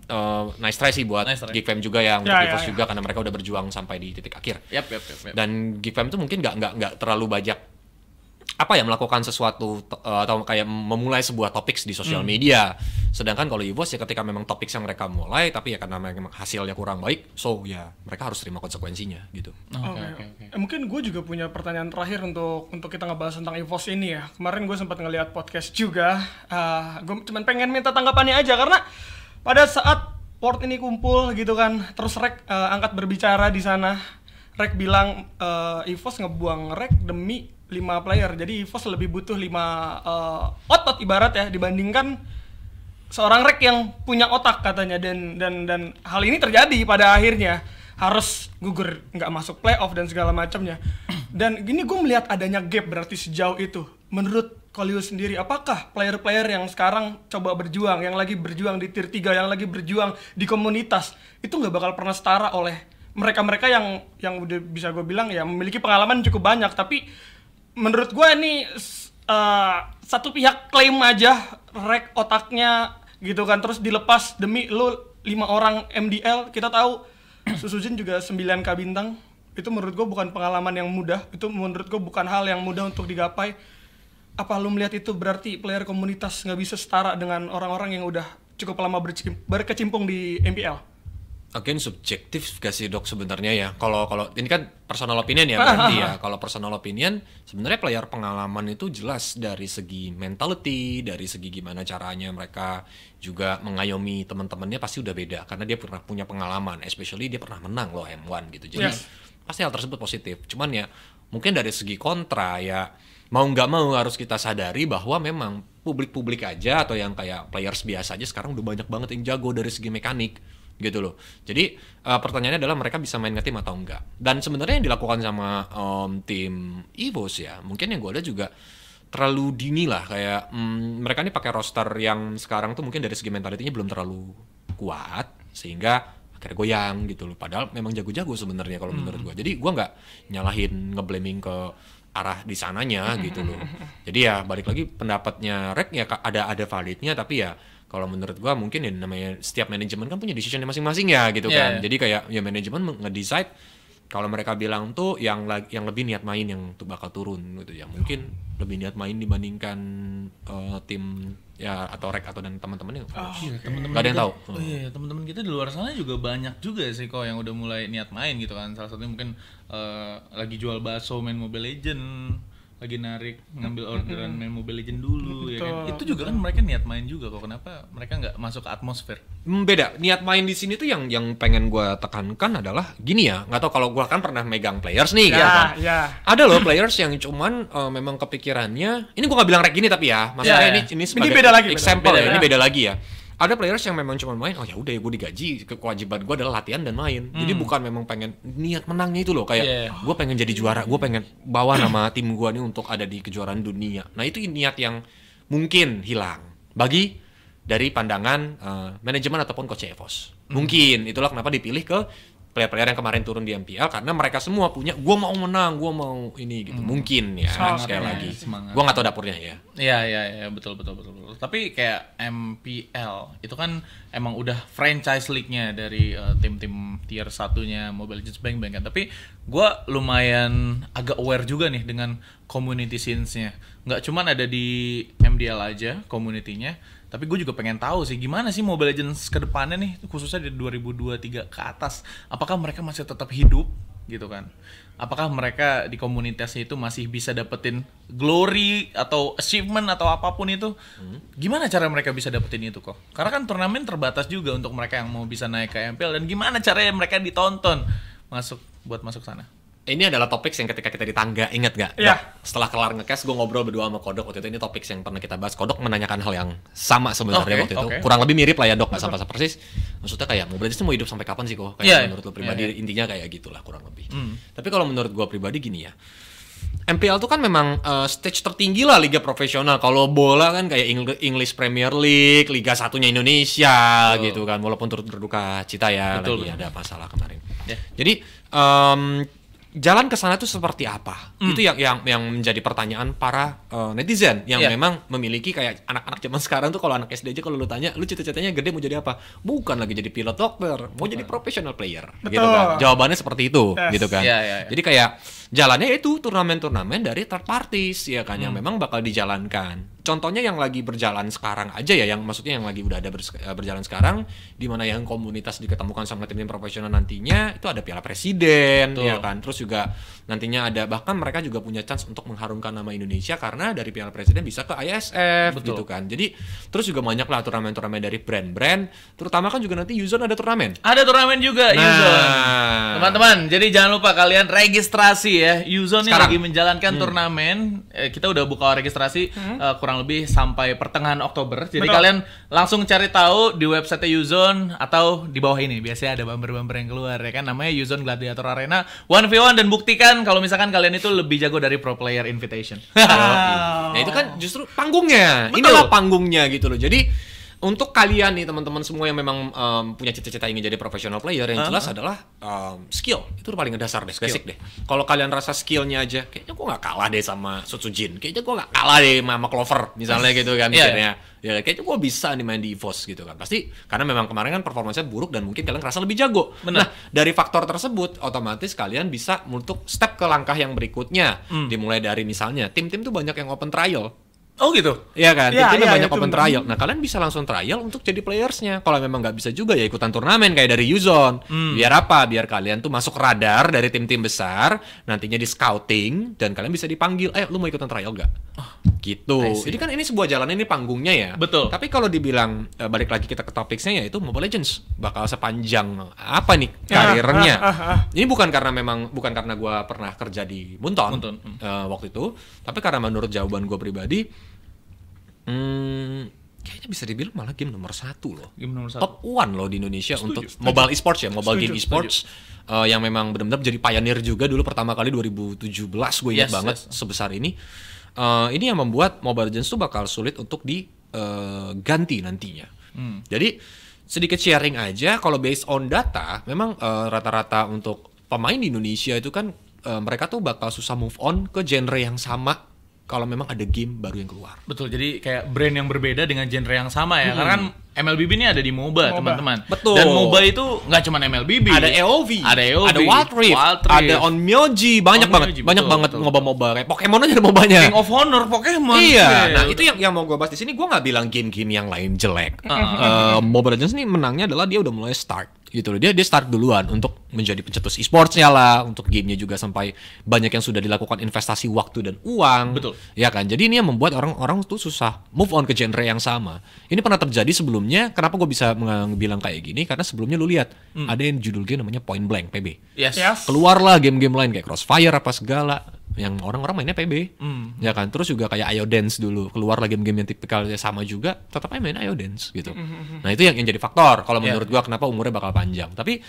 nice try sih buat Geek Fam juga yang EVOS juga karena mereka udah berjuang sampai di titik akhir. Yap. Dan Geek Fam itu mungkin nggak terlalu banyak melakukan sesuatu atau kayak memulai sebuah topik di sosial media. Sedangkan kalau EVOS ya ketika memang topik yang mereka mulai tapi ya karena memang hasilnya kurang baik, so ya mereka harus terima konsekuensinya gitu. Okay. Mungkin gue juga punya pertanyaan terakhir untuk kita ngebahas tentang EVOS ini ya. Kemarin gue sempat ngeliat podcast juga. Gue cuma pengen minta tanggapannya aja karena pada saat World ini kumpul gitu kan, terus Rek angkat berbicara di sana. Rek bilang EVOS ngebuang Rek demi 5 player, jadi EVOS lebih butuh 5 otot ibarat ya dibandingkan seorang Rek yang punya otak katanya, dan hal ini terjadi pada akhirnya harus gugur, nggak masuk playoff dan segala macamnya. Dan gini gue melihat adanya gap berarti sejauh itu. Menurut Coleus sendiri, apakah player-player yang sekarang coba berjuang, yang lagi berjuang di tier 3, yang lagi berjuang di komunitas itu nggak bakal pernah setara oleh mereka-mereka yang udah bisa gue bilang ya memiliki pengalaman cukup banyak, tapi menurut gue ini satu pihak klaim aja Rek otaknya gitu kan, terus dilepas demi lu 5 orang MDL. Kita tahu Susujin juga 9K bintang. Itu menurut gue bukan pengalaman yang mudah. Itu menurut gue bukan hal yang mudah untuk digapai. Apa lu melihat itu berarti player komunitas nggak bisa setara dengan orang-orang yang udah cukup lama berkecimpung di MPL? Again subjektif gak sih dok sebenarnya ya. Kalau ini kan personal opinion ya berarti ya. Kalau personal opinion sebenarnya player pengalaman itu jelas dari segi mentality, dari segi gimana caranya mereka juga mengayomi teman-temannya pasti udah beda karena dia pernah punya pengalaman, especially dia pernah menang loh M1 gitu. Jadi pasti hal tersebut positif. Cuman ya mungkin dari segi kontra ya mau nggak mau harus kita sadari bahwa memang publik-publik aja atau yang kayak players biasa aja sekarang udah banyak banget yang jago dari segi mekanik gitu loh. Jadi pertanyaannya adalah mereka bisa main nge-team atau enggak. Dan sebenarnya yang dilakukan sama tim EVOS ya, mungkin yang gue lihat juga terlalu dini lah. Kayak mereka ini pakai roster yang sekarang tuh mungkin dari segi mentalitinya belum terlalu kuat sehingga akhirnya goyang gitu loh. Padahal memang jago-jago sebenarnya kalau menurut gue. Jadi gue nggak nyalahin ngeblaming ke arah di sananya gitu loh. Jadi ya balik lagi pendapatnya Rek ya ada validnya, tapi ya kalau menurut gua mungkin ya namanya setiap manajemen kan punya decision masing-masing ya gitu kan. Jadi kayak ya manajemen nge-decide kalau mereka bilang tuh yang lebih niat main yang tuh bakal turun gitu ya. Mungkin lebih niat main dibandingkan tim ya atau Rek atau dan teman-temannya. Teman-teman gak ada yang tahu. Teman-teman kita di luar sana juga banyak juga sih kok yang udah mulai niat main gitu kan. Salah satunya mungkin lagi jual bakso main Mobile Legend, lagi narik ngambil orderan main Mobile Legend dulu. Ya kan. Itu juga kan mereka niat main juga kok. Kenapa mereka nggak masuk ke atmosfer? Beda. Niat main di sini tuh yang pengen gue tekankan adalah gini ya. Nggak tahu kalau gue kan pernah megang players nih. Ada loh players yang cuman memang kepikirannya. Ini gue nggak bilang Rek gini tapi ya. Maksudnya ini sebagai beda lagi, example beda, ya. Ini beda lagi ya. Ada players yang memang cuma main, oh ya udah gue digaji, kewajiban gue adalah latihan dan main. Jadi bukan memang pengen niat menangnya itu loh, kayak gue pengen jadi juara, gue pengen bawa nama tim gue nih untuk ada di kejuaraan dunia. Nah itu niat yang mungkin hilang bagi dari pandangan manajemen ataupun coach EVOS. Mungkin itulah kenapa dipilih ke player-player yang kemarin turun di MPL karena mereka semua punya gue mau menang, gue mau ini gitu. Mungkin ya sekali lagi. Gue nggak tahu dapurnya ya. Iya betul. Tapi kayak MPL itu kan emang udah franchise league-nya dari tim-tim tier 1-nya Mobile Legends Bang Bang kan. Tapi gue lumayan agak aware juga nih dengan community scenes-nya. Nggak cuman ada di MDL aja community-nya. Tapi gue juga pengen tahu sih gimana sih Mobile Legends ke depannya nih, khususnya di 2023 ke atas. Apakah mereka masih tetap hidup gitu kan? Apakah mereka di komunitasnya itu masih bisa dapetin glory atau achievement atau apapun itu? Gimana cara mereka bisa dapetin itu kok? Karena kan turnamen terbatas juga untuk mereka yang mau bisa naik ke MPL, dan gimana caranya mereka ditonton buat masuk sana? Ini adalah topik yang ketika kita di tangga, inget gak? Iya. Setelah kelar nge-cast, gue ngobrol berdua sama Kodok waktu itu. Ini topik yang pernah kita bahas. Kodok menanyakan hal yang sama sebenarnya waktu itu. Kurang lebih mirip lah ya Dok, gak sama persis. Maksudnya kayak mau berarti mau hidup sampai kapan sih kok? Kayak menurut lo pribadi, intinya kayak gitulah kurang lebih. Tapi kalau menurut gue pribadi gini ya, MPL tuh kan memang stage tertinggi lah liga profesional. Kalau bola kan kayak English Premier League, Liga 1-nya Indonesia gitu kan. Walaupun turut berduka cita ya, lagi ada masalah kemarin. Jadi jalan ke sana tuh seperti apa? Itu yang menjadi pertanyaan para netizen yang memang memiliki kayak anak-anak zaman sekarang tuh, kalau anak SD aja kalau lu tanya, lu cita-citanya gede mau jadi apa? Bukan lagi jadi pilot, dokter, mau jadi professional player. Gitu kan. Jawabannya seperti itu, gitu kan. Jadi kayak jalannya itu turnamen-turnamen dari third parties ya kan, yang memang bakal dijalankan. Contohnya yang lagi berjalan sekarang aja ya, yang maksudnya yang lagi udah ada berjalan sekarang, di mana yang komunitas diketemukan sama tim-tim profesional nantinya itu ada Piala Presiden, ya kan. Terus juga nantinya ada, bahkan mereka juga punya chance untuk mengharumkan nama Indonesia karena dari Piala Presiden bisa ke ISF gitu kan. Jadi terus juga banyak lah turnamen-turnamen dari brand-brand, terutama kan juga nanti Uzone ada turnamen. Ada turnamen juga Uzone. Teman-teman, jadi jangan lupa kalian registrasi ya. Uzone ini lagi menjalankan turnamen. Kita udah buka registrasi kurang lebih sampai pertengahan Oktober. Jadi kalian langsung cari tahu di website Uzone atau di bawah ini. Biasanya ada bumper-bumper yang keluar ya kan, namanya Uzone Gladiator Arena 1v1, dan buktikan kalau misalkan kalian itu lebih jago dari Pro Player Invitation. Nah, itu kan justru panggungnya. Inilah panggungnya gitu loh. Jadi untuk kalian nih teman-teman semua yang memang punya cita-cita ingin jadi professional player, yang jelas adalah skill. Itu paling dasar deh, basic deh. Kalau kalian rasa skillnya aja, kayaknya gue gak kalah deh sama Sutsujin, kayaknya gue gak kalah deh sama Clover misalnya gitu kan. Ya kayaknya gue bisa nih main di EVOS gitu kan. Pasti karena memang kemarin kan performanya buruk dan mungkin kalian ngerasa lebih jago. Nah, dari faktor tersebut otomatis kalian bisa untuk step ke langkah yang berikutnya. Dimulai dari misalnya tim-tim tuh banyak yang open trial. Oh gitu? Iya kan, tim-timnya banyak open trial. Nah, kalian bisa langsung trial untuk jadi playersnya. Kalau memang nggak bisa juga ya ikutan turnamen kayak dari Uzone. Biar apa? Biar kalian tuh masuk radar dari tim-tim besar, nantinya di scouting, dan kalian bisa dipanggil, lu mau ikutan trial nggak? Gitu. Jadi kan ini sebuah jalan, ini panggungnya ya. Betul. Tapi kalau dibilang, balik lagi kita ke topiknya, yaitu Mobile Legends. Bakal sepanjang apa nih karirnya? Ini bukan karena gue pernah kerja di Bunton. Waktu itu. Tapi karena menurut jawaban gue pribadi, kayaknya bisa dibilang malah game nomor 1 loh. Game nomor 1. Top 1 loh di Indonesia untuk mobile esports ya, mobile game esports. Yang memang benar-benar jadi pioneer juga dulu pertama kali 2017, gue ingat banget sebesar ini. Ini yang membuat Mobile Legends tuh bakal sulit untuk diganti nantinya. Jadi sedikit sharing aja, kalau based on data, memang rata-rata untuk pemain di Indonesia itu kan mereka tuh bakal susah move on ke genre yang sama kalau memang ada game baru yang keluar. Betul, jadi kayak brand yang berbeda dengan genre yang sama ya. Karena kan MLBB ini ada di MOBA, teman-teman. Betul. Dan MOBA itu nggak cuma MLBB. Ada AOV, ada Wild Rift, ada Onmyoji, banyak banget MOBA kayak Pokemon aja ada MOBA-nya. King of Honor, Pokemon. Iya, nah itu yang mau gue bahas di sini. Gue nggak bilang game-game yang lain jelek. Mobile Legends nih menangnya adalah dia udah mulai start gitu loh. Dia start duluan untuk menjadi pencetus e-sports-nya lah, untuk gamenya juga sampai banyak yang sudah dilakukan investasi waktu dan uang. Betul. Ya kan, jadi ini yang membuat orang-orang tuh susah move on ke genre yang sama. Ini pernah terjadi sebelumnya. Kenapa gue bisa bilang kayak gini? Karena sebelumnya lu lihat ada yang judul game namanya Point Blank PB. Keluarlah game-game lain kayak Crossfire apa segala, yang orang-orang mainnya PB. Ya kan, terus juga kayak Ayo Dance dulu, keluar lagi game-game yang tipikalnya sama juga, tetap aja main Ayo Dance gitu. Nah itu yang jadi faktor kalau menurut gua kenapa umurnya bakal panjang. Tapi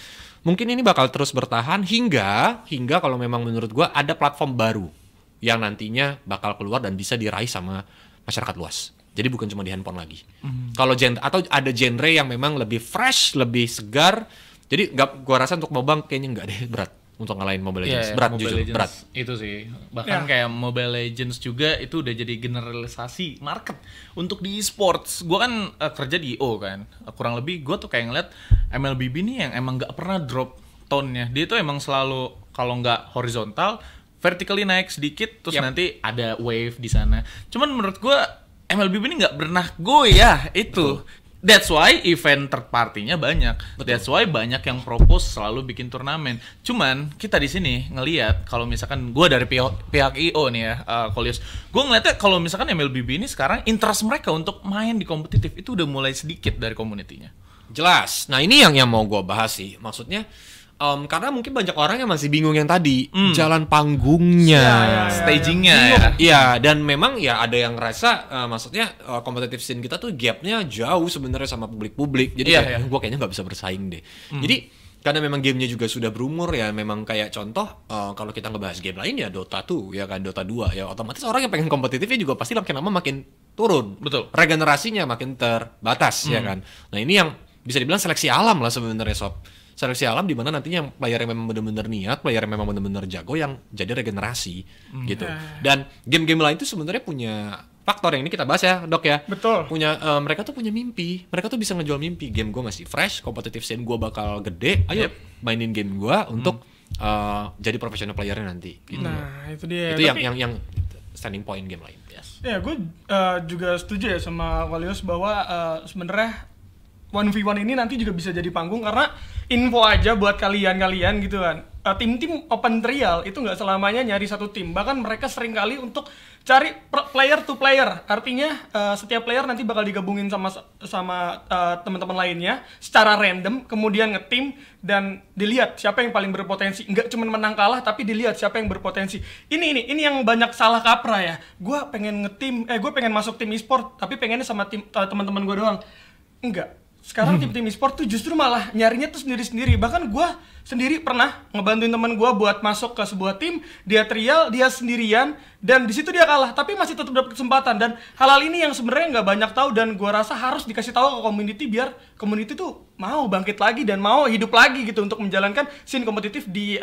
mungkin ini bakal terus bertahan hingga kalau memang menurut gua ada platform baru yang nantinya bakal keluar dan bisa diraih sama masyarakat luas. Jadi bukan cuma di handphone lagi. Kalau atau ada genre yang memang lebih fresh, lebih segar. Jadi gua rasa untuk MOBA kayaknya nggak deh, berat untuk ngalahin Mobile Legends. Berat jujur, berat. Itu sih. Bahkan kayak Mobile Legends juga itu udah jadi generalisasi market untuk di e-sports. Gua kan kerja di IO kan. Kurang lebih gua tuh kayak ngeliat MLBB nih yang emang nggak pernah drop tone-nya. Dia tuh emang selalu kalau nggak horizontal, vertically naik sedikit, terus nanti ada wave di sana. Cuman menurut gua MLBB ini nggak pernah goyah itu. Betul. That's why event third party-nya banyak. Betul. That's why banyak yang propose selalu bikin turnamen. Cuman kita di sini ngelihat kalau misalkan gue dari pihak IO nih ya, Kolius, gue ngeliatnya kalau misalkan MLBB ini sekarang interest mereka untuk main di kompetitif itu udah mulai sedikit dari community-nya. Jelas. Nah ini yang mau gue bahas sih. Maksudnya karena mungkin banyak orang yang masih bingung yang tadi jalan panggungnya, stagingnya. Iya, dan memang ya ada yang ngerasa maksudnya competitive scene kita tuh gapnya jauh sebenarnya sama publik. Jadi gue kayaknya nggak bisa bersaing deh. Jadi karena memang gamenya juga sudah berumur ya, memang kayak contoh kalau kita ngebahas game lain ya Dota 2 ya kan, Dota 2 ya otomatis orang yang pengen kompetitifnya juga pasti makin lama makin turun. Betul. Regenerasinya makin terbatas ya kan. Nah ini yang bisa dibilang seleksi alam lah sebenarnya sob. seleksi alam di mana nantinya yang player yang memang benar-benar niat, player yang memang benar-benar jago yang jadi regenerasi gitu. Dan game-game lain itu sebenarnya punya faktor yang ini kita bahas ya, Dok ya. Betul. Mereka tuh punya mimpi. Mereka tuh bisa ngejual mimpi. Game gue masih fresh, competitive scene gue bakal gede. Ayo mainin game gue untuk jadi professional playernya nanti. Gitu. Nah, itu dia. Itu yang standing point game lain. Yes. Ya, gue juga setuju ya sama Walios bahwa sebenarnya 1v1 ini nanti juga bisa jadi panggung, karena info aja buat kalian gitu kan. Tim-tim open trial itu nggak selamanya nyari satu tim, bahkan mereka sering kali untuk cari player to player. Artinya setiap player nanti bakal digabungin sama teman-teman lainnya secara random, kemudian ngetim dan dilihat siapa yang paling berpotensi. Nggak cuma menang kalah, tapi dilihat siapa yang berpotensi. Ini yang banyak salah kaprah ya. Gue pengen masuk tim e-sport, tapi pengennya sama tim teman-teman gue doang. Enggak. Sekarang tim e-sport tuh justru malah nyarinya tuh sendiri-sendiri. Bahkan gue sendiri pernah ngebantuin teman gue buat masuk ke sebuah tim, dia trial, dia sendirian, dan di situ dia kalah, tapi masih tetap dapat kesempatan. Dan hal ini yang sebenarnya nggak banyak tahu, dan gue rasa harus dikasih tahu ke community biar community tuh mau bangkit lagi dan mau hidup lagi gitu untuk menjalankan scene kompetitif di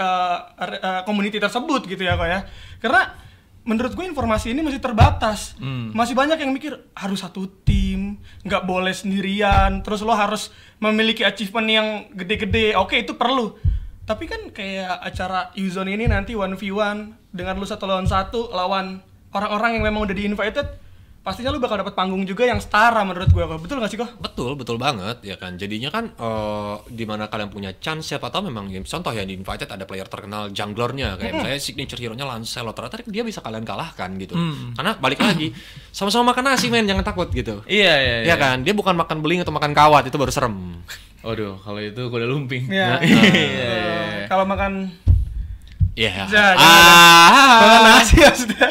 community tersebut gitu ya kok ya. Karena menurut gue informasi ini masih terbatas. Masih banyak yang mikir harus satu tim, nggak boleh sendirian, terus lo harus memiliki achievement yang gede-gede. Oke, itu perlu. Tapi kan kayak acara Uzone ini nanti 1v1 dengan lo 1 lawan orang-orang yang memang udah di-invited, pastinya lu bakal dapat panggung juga yang setara menurut gue. Betul gak sih kok? Betul banget ya kan. Jadinya kan di mana kalian punya chance, siapa tahu memang game contoh ya di invited ada player terkenal junglernya kayak misalnya signature hero-nya Lancelot, ternyata dia bisa kalian kalahkan gitu. Karena balik lagi sama-sama makan nasi men, jangan takut gitu. Iya. Ya kan, dia bukan makan beling atau makan kawat, itu baru serem. Waduh, kalau itu kuda lumping. Iya. Kalau makan makan nasi ya sudah.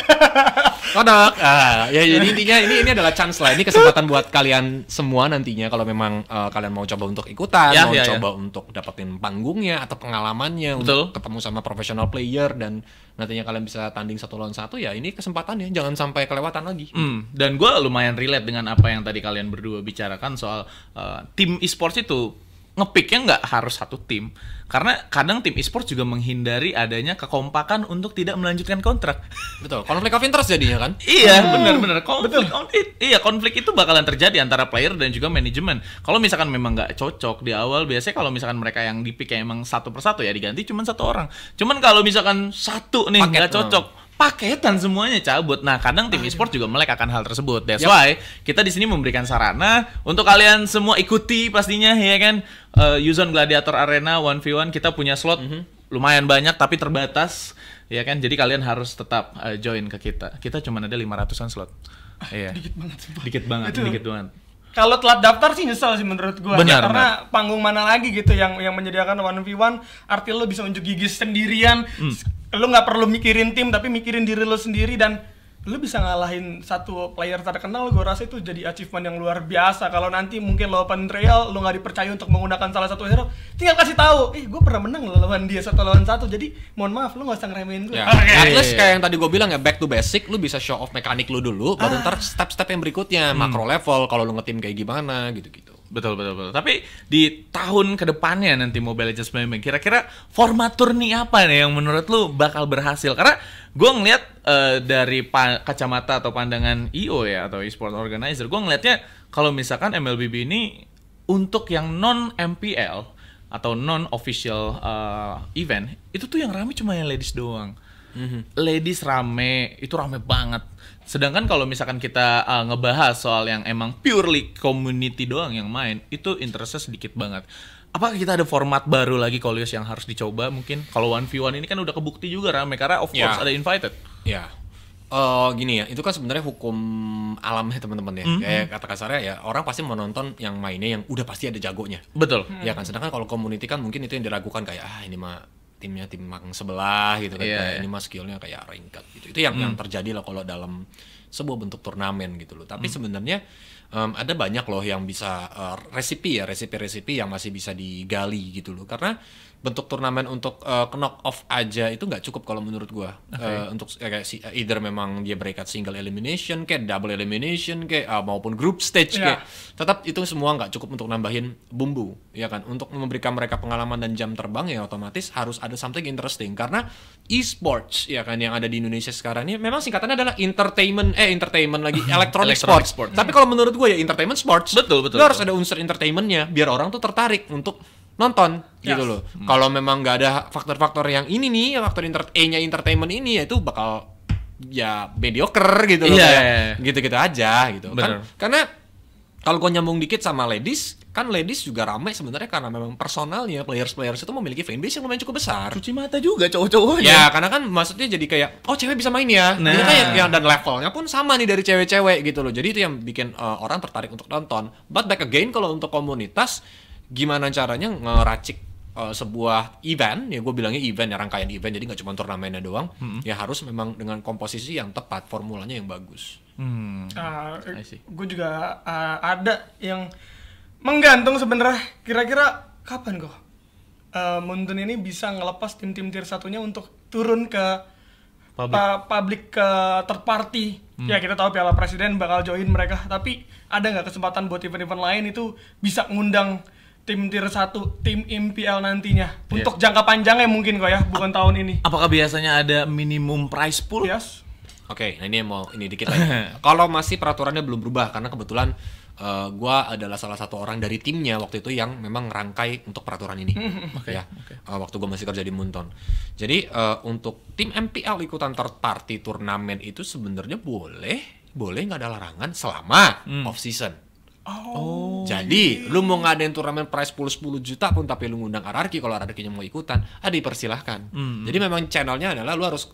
Kodok. Ya jadi intinya ini adalah chance lah. Ini kesempatan buat kalian semua nantinya kalau memang kalian mau coba untuk ikutan, coba untuk dapetin panggungnya atau pengalamannya, untuk ketemu sama professional player dan nantinya kalian bisa tanding 1 lawan 1, ya ini kesempatannya, jangan sampai kelewatan lagi. Dan gue lumayan relate dengan apa yang tadi kalian berdua bicarakan soal tim e-sports itu ngepicknya nggak harus satu tim, karena kadang tim e-sport juga menghindari adanya kekompakan untuk tidak melanjutkan kontrak. Betul, konflik of interest jadinya kan? Iya, benar-benar konflik itu bakalan terjadi antara player dan juga manajemen. Kalau misalkan memang nggak cocok di awal, biasanya kalau misalkan mereka yang di pick emang 1 persatu ya diganti cuma 1 orang. Cuman kalau misalkan 1 nih nggak cocok, paketan semuanya cabut. Nah, kadang tim e-sport juga melek akan hal tersebut. That's why kita di sini memberikan sarana untuk kalian semua ikuti pastinya ya kan. Uzone Gladiator Arena 1v1 kita punya slot lumayan banyak tapi terbatas ya kan. Jadi kalian harus tetap join ke kita. Kita cuma ada 500-an slot. Iya. Dikit banget. Kalau telat daftar sih nyesel sih menurut gua. Karena panggung mana lagi gitu yang menyediakan 1v1, artinya lo bisa unjuk gigi sendirian. Lo nggak perlu mikirin tim, tapi mikirin diri lo sendiri, dan lo bisa ngalahin 1 player terkenal. Gue rasa itu jadi achievement yang luar biasa. Kalau nanti mungkin lo open trial, lo nggak dipercaya untuk menggunakan salah satu hero, tinggal kasih tahu, gue pernah menang lawan dia 1 lawan 1. Jadi mohon maaf, lo nggak usah ngeremehin gue. At least kayak yang tadi gue bilang ya, back to basic, lo bisa show off mekanik lo dulu, baru ntar step-step yang berikutnya, macro level, kalau lo nge-team kayak gimana gitu-gitu. Betul. Tapi di tahun kedepannya nanti Mobile Legends Bang Bang, kira-kira format turni apa nih yang menurut lu bakal berhasil? Karena gue ngeliat dari kacamata atau pandangan IO ya, atau e-sport organizer, gue ngeliatnya kalau misalkan MLBB ini untuk yang non MPL atau non official event, itu tuh yang rame cuma yang ladies doang. Ladies rame, itu rame banget. Sedangkan kalau misalkan kita ngebahas soal yang emang purely community doang yang main, itu interestnya sedikit banget. Apakah kita ada format baru lagi Kolios yang harus dicoba mungkin? Kalau 1v1 ini kan udah kebukti juga rame, karena of course ada invited. Ya. Gini ya, itu kan sebenarnya hukum alam ya teman-teman ya. Kayak kata kasarnya ya, orang pasti menonton yang mainnya yang udah pasti ada jagonya. Betul. Ya kan, sedangkan kalau community kan mungkin itu yang diragukan kayak ini mah timnya tim mang sebelah gitu kan, kayak ini mah skillnya kayak ringkat gitu. Itu yang terjadi lah kalau dalam sebuah bentuk turnamen gitu loh. Tapi sebenarnya ada banyak loh yang bisa resipi yang masih bisa digali gitu loh. Karena bentuk turnamen untuk knock off aja itu nggak cukup kalau menurut gua. Untuk kayak either memang dia berikat single elimination kayak double elimination kayak maupun group stage kayak tetap itu semua nggak cukup untuk nambahin bumbu ya kan. Untuk memberikan mereka pengalaman dan jam terbang ya otomatis harus ada something interesting karena e-sports ya kan yang ada di Indonesia sekarang ini memang singkatannya adalah entertainment lagi electronic sports. Tapi kalau menurut gue ya entertainment sports betul lo harus ada unsur entertainmentnya biar orang tuh tertarik untuk nonton gitu loh. Kalau memang nggak ada faktor-faktor yang ini nih faktor E-nya entertainment ini ya itu bakal ya mediocre gitu loh kayak gitu-gitu aja gitu kan. Karena kalau gue nyambung dikit sama ladies, kan ladies juga ramai sebenarnya karena memang personalnya players itu memiliki fanbase yang lumayan cukup besar. Cuci mata juga cowok-cowoknya. Ya, karena kan maksudnya jadi kayak oh cewek bisa main ya. Nah. Kan dan levelnya pun sama nih dari cewek-cewek gitu loh. Jadi itu yang bikin orang tertarik untuk nonton. But back again kalau untuk komunitas gimana caranya ngeracik sebuah event, ya gue bilangnya event ya rangkaian event jadi nggak cuma turnamennya doang, ya harus memang dengan komposisi yang tepat, formulanya yang bagus. Gue juga ada yang menggantung sebenarnya kira-kira kapan kok Muntun ini bisa ngelepas tim-tim tier satunya untuk turun ke public ke third party. Ya kita tahu Piala Presiden bakal join mereka, tapi ada nggak kesempatan buat event-event lain itu bisa ngundang tim tier 1, tim MPL nantinya untuk jangka panjangnya mungkin kok ya, bukan tahun ini. Apakah biasanya ada minimum price pool? Yes. Oke, nah ini dikit lagi. Kalau masih peraturannya belum berubah karena kebetulan gua adalah salah satu orang dari timnya waktu itu yang memang rangkai untuk peraturan ini. Waktu gua masih kerja di Munton. Jadi untuk tim MPL ikutan third party turnamen itu sebenarnya boleh nggak ada larangan selama off season. Jadi lu mau ngadain turnamen prize pool 10 juta pun tapi lu ngundang RRQ, kalau RRQ-nya mau ikutan, dipersilahkan. Jadi memang channelnya adalah lu harus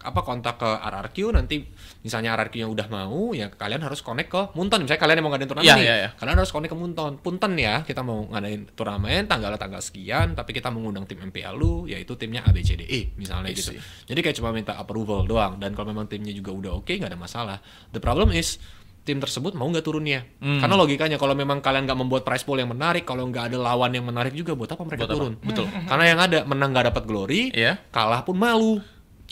kontak ke RRQ, nanti misalnya RRQ-nya udah mau, ya kalian harus connect ke Munton. Misalnya kalian yang mau ngadain turnamen kalian harus connect ke Munton. Punten ya, kita mau ngadain turnamen tanggal sekian, tapi kita mengundang tim MPL lu, yaitu timnya ABCDE misalnya gitu. Jadi kayak cuma minta approval doang, dan kalau memang timnya juga udah oke, nggak ada masalah. The problem is tim tersebut mau nggak turunnya? Karena logikanya kalau memang kalian nggak membuat prize pool yang menarik, kalau nggak ada lawan yang menarik juga, buat apa mereka turun? Betul. Karena yang ada menang nggak dapat glory, kalah pun malu.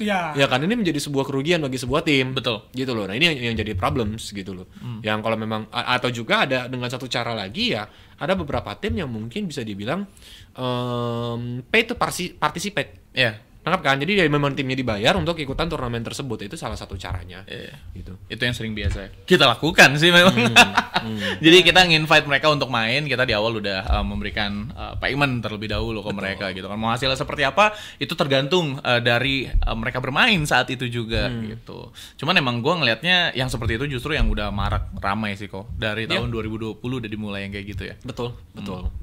Ya kan ini menjadi sebuah kerugian bagi sebuah tim. Betul. Gitu loh. Nah ini yang jadi problems gitu loh. Yang kalau memang atau juga ada dengan satu cara lagi ya, ada beberapa tim yang mungkin bisa dibilang pay to participate. Nangkap kan? Jadi ya memang timnya dibayar untuk ikutan turnamen tersebut. Itu salah satu caranya. Gitu. Itu yang sering biasa kita lakukan sih memang. Jadi kita nge-invite mereka untuk main. Kita di awal udah memberikan payment terlebih dahulu ke mereka gitu kan. Mau hasilnya seperti apa itu tergantung dari mereka bermain saat itu juga gitu. Cuman emang gue ngelihatnya yang seperti itu justru yang udah marak ramai sih kok. Dari tahun 2020 udah dimulai yang kayak gitu ya. Betul.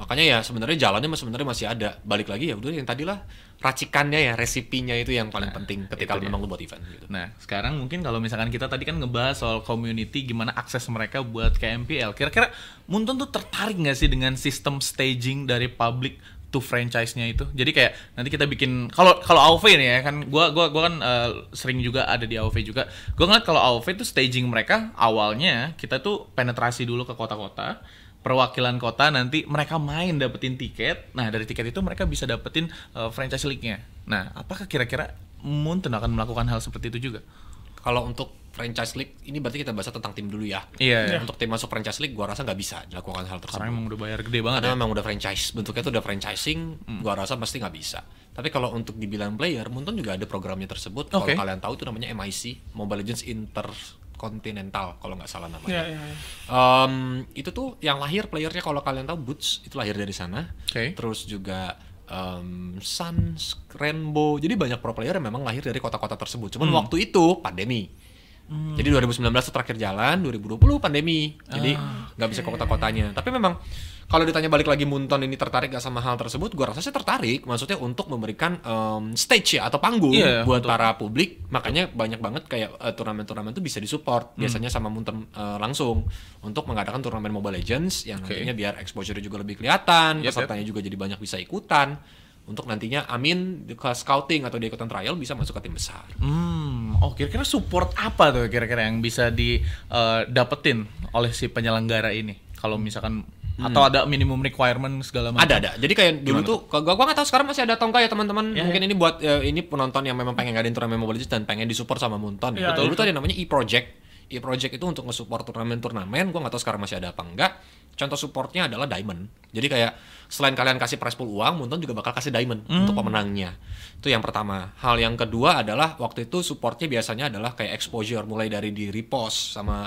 Makanya ya sebenarnya jalannya sebenarnya masih ada. Balik lagi ya udah yang tadilah racikannya ya, resipinya itu yang paling penting ketika memang lu buat event gitu. Nah, sekarang mungkin kalau misalkan kita tadi kan ngebahas soal community, gimana akses mereka buat ke MPL. Kira-kira Munton tuh tertarik nggak sih dengan sistem staging dari public to franchise-nya itu? Jadi kayak nanti kita bikin kalau AOV nih ya kan, gua kan sering juga ada di AOV juga. Gua ngeliat kalau AOV tuh staging mereka awalnya kita tuh penetrasi dulu ke kota-kota. Perwakilan kota nanti mereka main dapetin tiket. Nah dari tiket itu mereka bisa dapetin franchise league-nya. Nah apakah kira-kira Munton akan melakukan hal seperti itu juga? Kalau untuk franchise league ini berarti kita bahas tentang tim dulu ya. Untuk tim masuk franchise league gua rasa nggak bisa dilakukan hal tersebut. Karena emang udah bayar gede banget. Karena memang udah franchise, bentuknya tuh udah franchising. Gua rasa pasti nggak bisa. Tapi kalau untuk dibilang player, Munton juga ada programnya tersebut. Kalau kalian tahu itu namanya MIC, Mobile Legends Intercontinental kalau nggak salah namanya. Itu tuh yang lahir playernya kalau kalian tahu Boots itu lahir dari sana. Terus juga Suns, Rainbow. Jadi banyak pro player yang memang lahir dari kota-kota tersebut. Cuman waktu itu pandemi. Jadi 2019 itu terakhir jalan, 2020 pandemi. Jadi nggak bisa ke kota-kotanya. Tapi memang kalau ditanya balik lagi Munton ini tertarik gak sama hal tersebut, gue rasa sih tertarik. Maksudnya untuk memberikan stage ya atau panggung buat para publik. Makanya banyak banget kayak turnamen-turnamen itu bisa disupport biasanya sama Munton langsung untuk mengadakan turnamen Mobile Legends yang nantinya biar exposure juga lebih kelihatan, pesertanya juga jadi banyak bisa ikutan. untuk nantinya Amin ke scouting atau dia ikutan trial bisa masuk ke tim besar. Kira-kira support apa tuh kira-kira yang bisa didapetin oleh si penyelenggara ini? Kalau misalkan atau ada minimum requirement segala macam? Ada. Jadi kayak dulu tuh, gua nggak tahu sekarang masih ada atau enggak ya teman-teman. Mungkin ini buat ini penonton yang memang pengen ngadain turnamen Mobile Legends dan pengen disupport sama Moonton. Dulu tuh ada namanya e-project. E-project itu untuk nge-support turnamen-turnamen. Gua nggak tahu sekarang masih ada apa enggak. Contoh supportnya adalah Diamond. Jadi kayak selain kalian kasih prize pool uang, Moonton juga bakal kasih Diamond untuk pemenangnya. Itu yang pertama. Hal yang kedua adalah waktu itu supportnya biasanya adalah kayak exposure, mulai dari di repost sama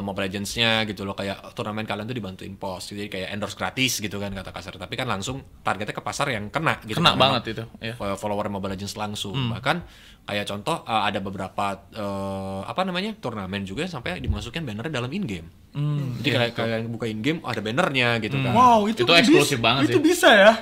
Mobile Legends-nya gitu loh, kayak turnamen kalian tuh dibantuin post, jadi kayak endorse gratis gitu kan kata kasar, tapi kan langsung targetnya ke pasar yang kena gitu. Kena banget itu. Follower Mobile Legends langsung. Bahkan kayak contoh ada beberapa turnamen juga sampai dimasukin bannernya dalam in-game. Jadi kayak kalian buka in-game ada bannernya gitu kan. Wow, itu eksklusif banget itu sih. bisa ya?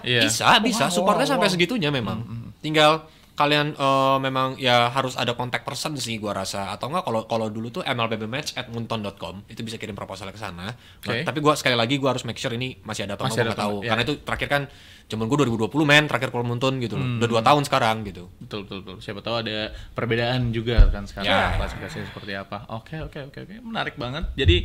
Bisa. Supportnya sampai segitunya memang. Tinggal kalian memang ya harus ada contact person sih gua rasa, atau enggak kalau dulu tuh mlbbmatch@moonton.com itu bisa kirim proposal ke sana. Tapi gua sekali lagi gua harus make sure ini masih ada atau enggak, gua tahu. Karena itu terakhir kan zaman gua 2020 terakhir kalau Moonton gitu loh. Udah 2 tahun sekarang gitu. Betul. Siapa tahu ada perbedaan juga kan sekarang klasifikasinya seperti apa. Oke. Menarik banget. Jadi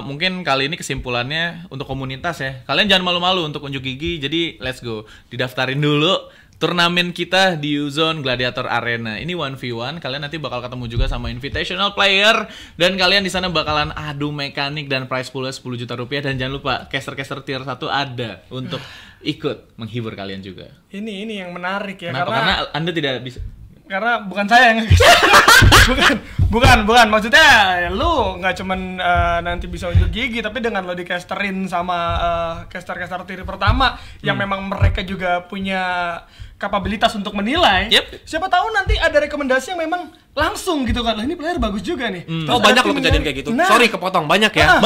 mungkin kali ini kesimpulannya untuk komunitas ya. Kalian jangan malu-malu untuk unjuk gigi. Jadi let's go. Didaftarin dulu turnamen kita di Uzone Gladiator Arena. Ini 1v1, kalian nanti bakal ketemu juga sama invitational player dan kalian di sana bakalan adu mekanik dan prize pool 10 juta rupiah, dan jangan lupa caster-caster tier 1 ada untuk ikut menghibur kalian juga. Ini yang menarik ya. Kenapa? Karena Anda tidak bisa. Karena bukan saya yang bukan maksudnya lu nggak cuman nanti bisa unjuk gigi, tapi dengan lo dicasterin sama caster-caster tier pertama yang memang mereka juga punya kapabilitas untuk menilai. Siapa tahu nanti ada rekomendasi yang memang langsung gitu kan. Loh, ini player bagus juga nih. Banyak loh kejadian kayak gitu. Sorry kepotong, banyak ya.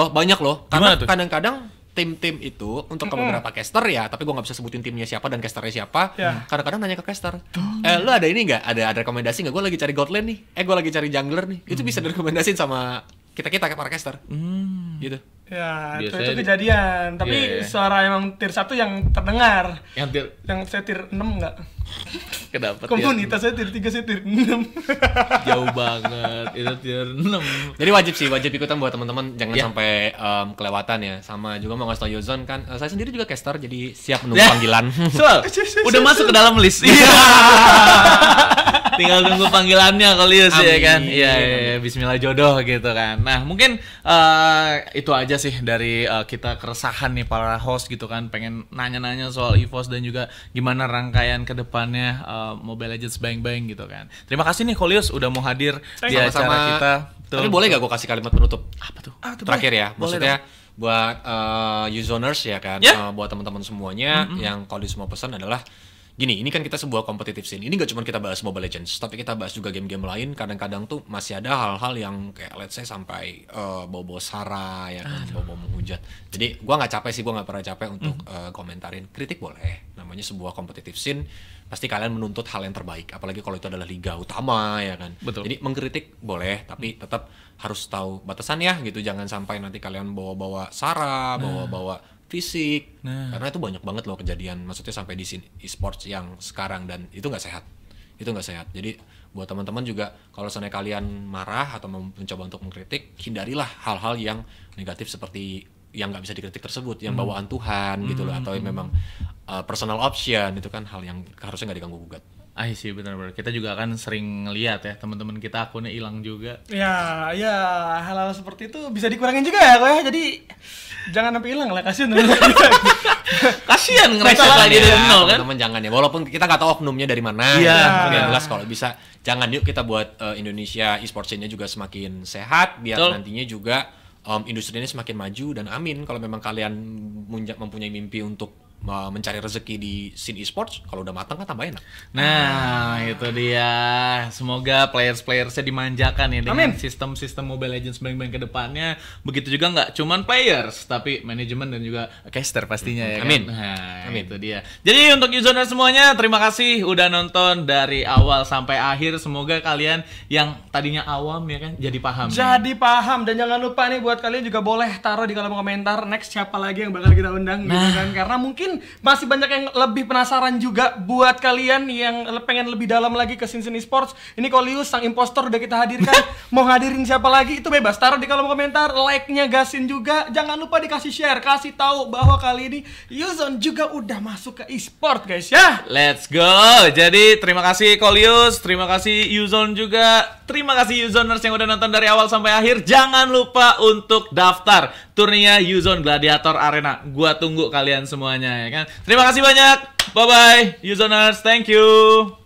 Banyak loh. Karena kadang-kadang tim-tim itu untuk ke beberapa caster ya, tapi gue nggak bisa sebutin timnya siapa dan casternya siapa. Kadang-kadang nanya ke caster, lu ada ini nggak? Ada rekomendasi nggak? Gue lagi cari god lane nih. Gue lagi cari jungler nih. Itu bisa direkomendasiin sama kita para caster. Gitu. Ya, itu kejadian. Tapi suara emang tier 1 yang terdengar. Yang saya tier 6 enggak? Kedapet komunitas saya tier 3, saya tier 6. Jauh banget. Itu tier 6. Jadi wajib ikutan buat teman-teman, jangan sampai kelewatan ya. Sama juga mau ngasih tau Uzone kan, saya sendiri juga caster, jadi siap menunggu panggilan. Udah masuk ke dalam list. Tinggal tunggu panggilannya Kolius ya kan. Iya, bismillah jodoh gitu kan. Nah, mungkin itu aja sih dari kita keresahan nih para host gitu kan, pengen nanya-nanya soal EVOS dan juga gimana rangkaian ke depannya Mobile Legends Bang Bang gitu kan. Terima kasih nih Kolius udah mau hadir di acara kita. Tapi boleh gak gue kasih kalimat penutup? Apa tuh? Terakhir ya, maksudnya buat Uzoners ya kan, buat teman-teman semuanya yang Kolius mau pesan adalah gini, ini kan kita sebuah competitive scene. Ini gak cuma kita bahas Mobile Legends, tapi kita bahas juga game-game lain. Kadang-kadang tuh masih ada hal-hal yang kayak let's say sampai bawa-bawa sara ya kan, bawa-bawa menghujat. Jadi gua nggak capek sih, gua nggak pernah capek untuk komentarin. Kritik boleh, namanya sebuah competitive scene. Pasti kalian menuntut hal yang terbaik, apalagi kalau itu adalah liga utama ya kan. Betul. Jadi mengkritik boleh, tapi tetap harus tahu batasannya gitu. Jangan sampai nanti kalian bawa-bawa sara, bawa-bawa fisik, karena itu banyak banget loh kejadian, maksudnya sampai di scene e-sports yang sekarang, dan itu nggak sehat. Jadi buat teman-teman juga, kalau seandainya kalian marah atau mencoba untuk mengkritik, hindarilah hal-hal yang negatif seperti yang nggak bisa dikritik tersebut, yang bawaan Tuhan gitu loh, atau yang memang personal option, itu kan hal yang harusnya nggak diganggu gugat. Sih benar-benar. Kita juga kan sering lihat ya teman-teman kita akunnya hilang juga. Ya hal-hal seperti itu bisa dikurangin juga ya kok ya. Jadi jangan sampai hilang lah, kasihan. Kasihan ngerasa lagi dari nol kan. Teman-teman jangan ya. Walaupun kita nggak tahu oknumnya dari mana. Yang jelas kalau bisa jangan, yuk kita buat Indonesia e-sports scene-nya juga semakin sehat, biar nantinya juga industri ini semakin maju, dan amin kalau memang kalian mempunyai mimpi untuk mencari rezeki di scene e-sports, kalau udah matang kan tambah enak. Nah, itu dia. Semoga players-playersnya dimanjakan ya dengan sistem-sistem Mobile Legends Bang-Bang ke depannya. Begitu juga nggak cuman players, tapi manajemen dan juga caster pastinya ya kan. Amin. Itu dia. Jadi untuk Uzoners semuanya, terima kasih udah nonton dari awal sampai akhir. Semoga kalian yang tadinya awam ya kan jadi paham. Dan jangan lupa nih buat kalian juga boleh taruh di kolom komentar next siapa lagi yang bakal kita undang gitu kan. Karena mungkin mungkin masih banyak yang lebih penasaran juga buat kalian yang pengen lebih dalam lagi ke scene e-sports. Ini Kolius sang impostor udah kita hadirkan. Mau hadirin siapa lagi itu bebas, taruh di kolom komentar, like-nya gasin juga. Jangan lupa dikasih share, kasih tahu bahwa kali ini Yuzon juga udah masuk ke e-sport guys ya. Let's go. Jadi terima kasih Kolius, terima kasih Yuzon juga. Terima kasih Yuzoners yang udah nonton dari awal sampai akhir. Jangan lupa untuk daftar turninya Yuzon Gladiator Arena. Gua tunggu kalian semuanya ya kan. Terima kasih banyak. Bye bye Yuzoners. Thank you.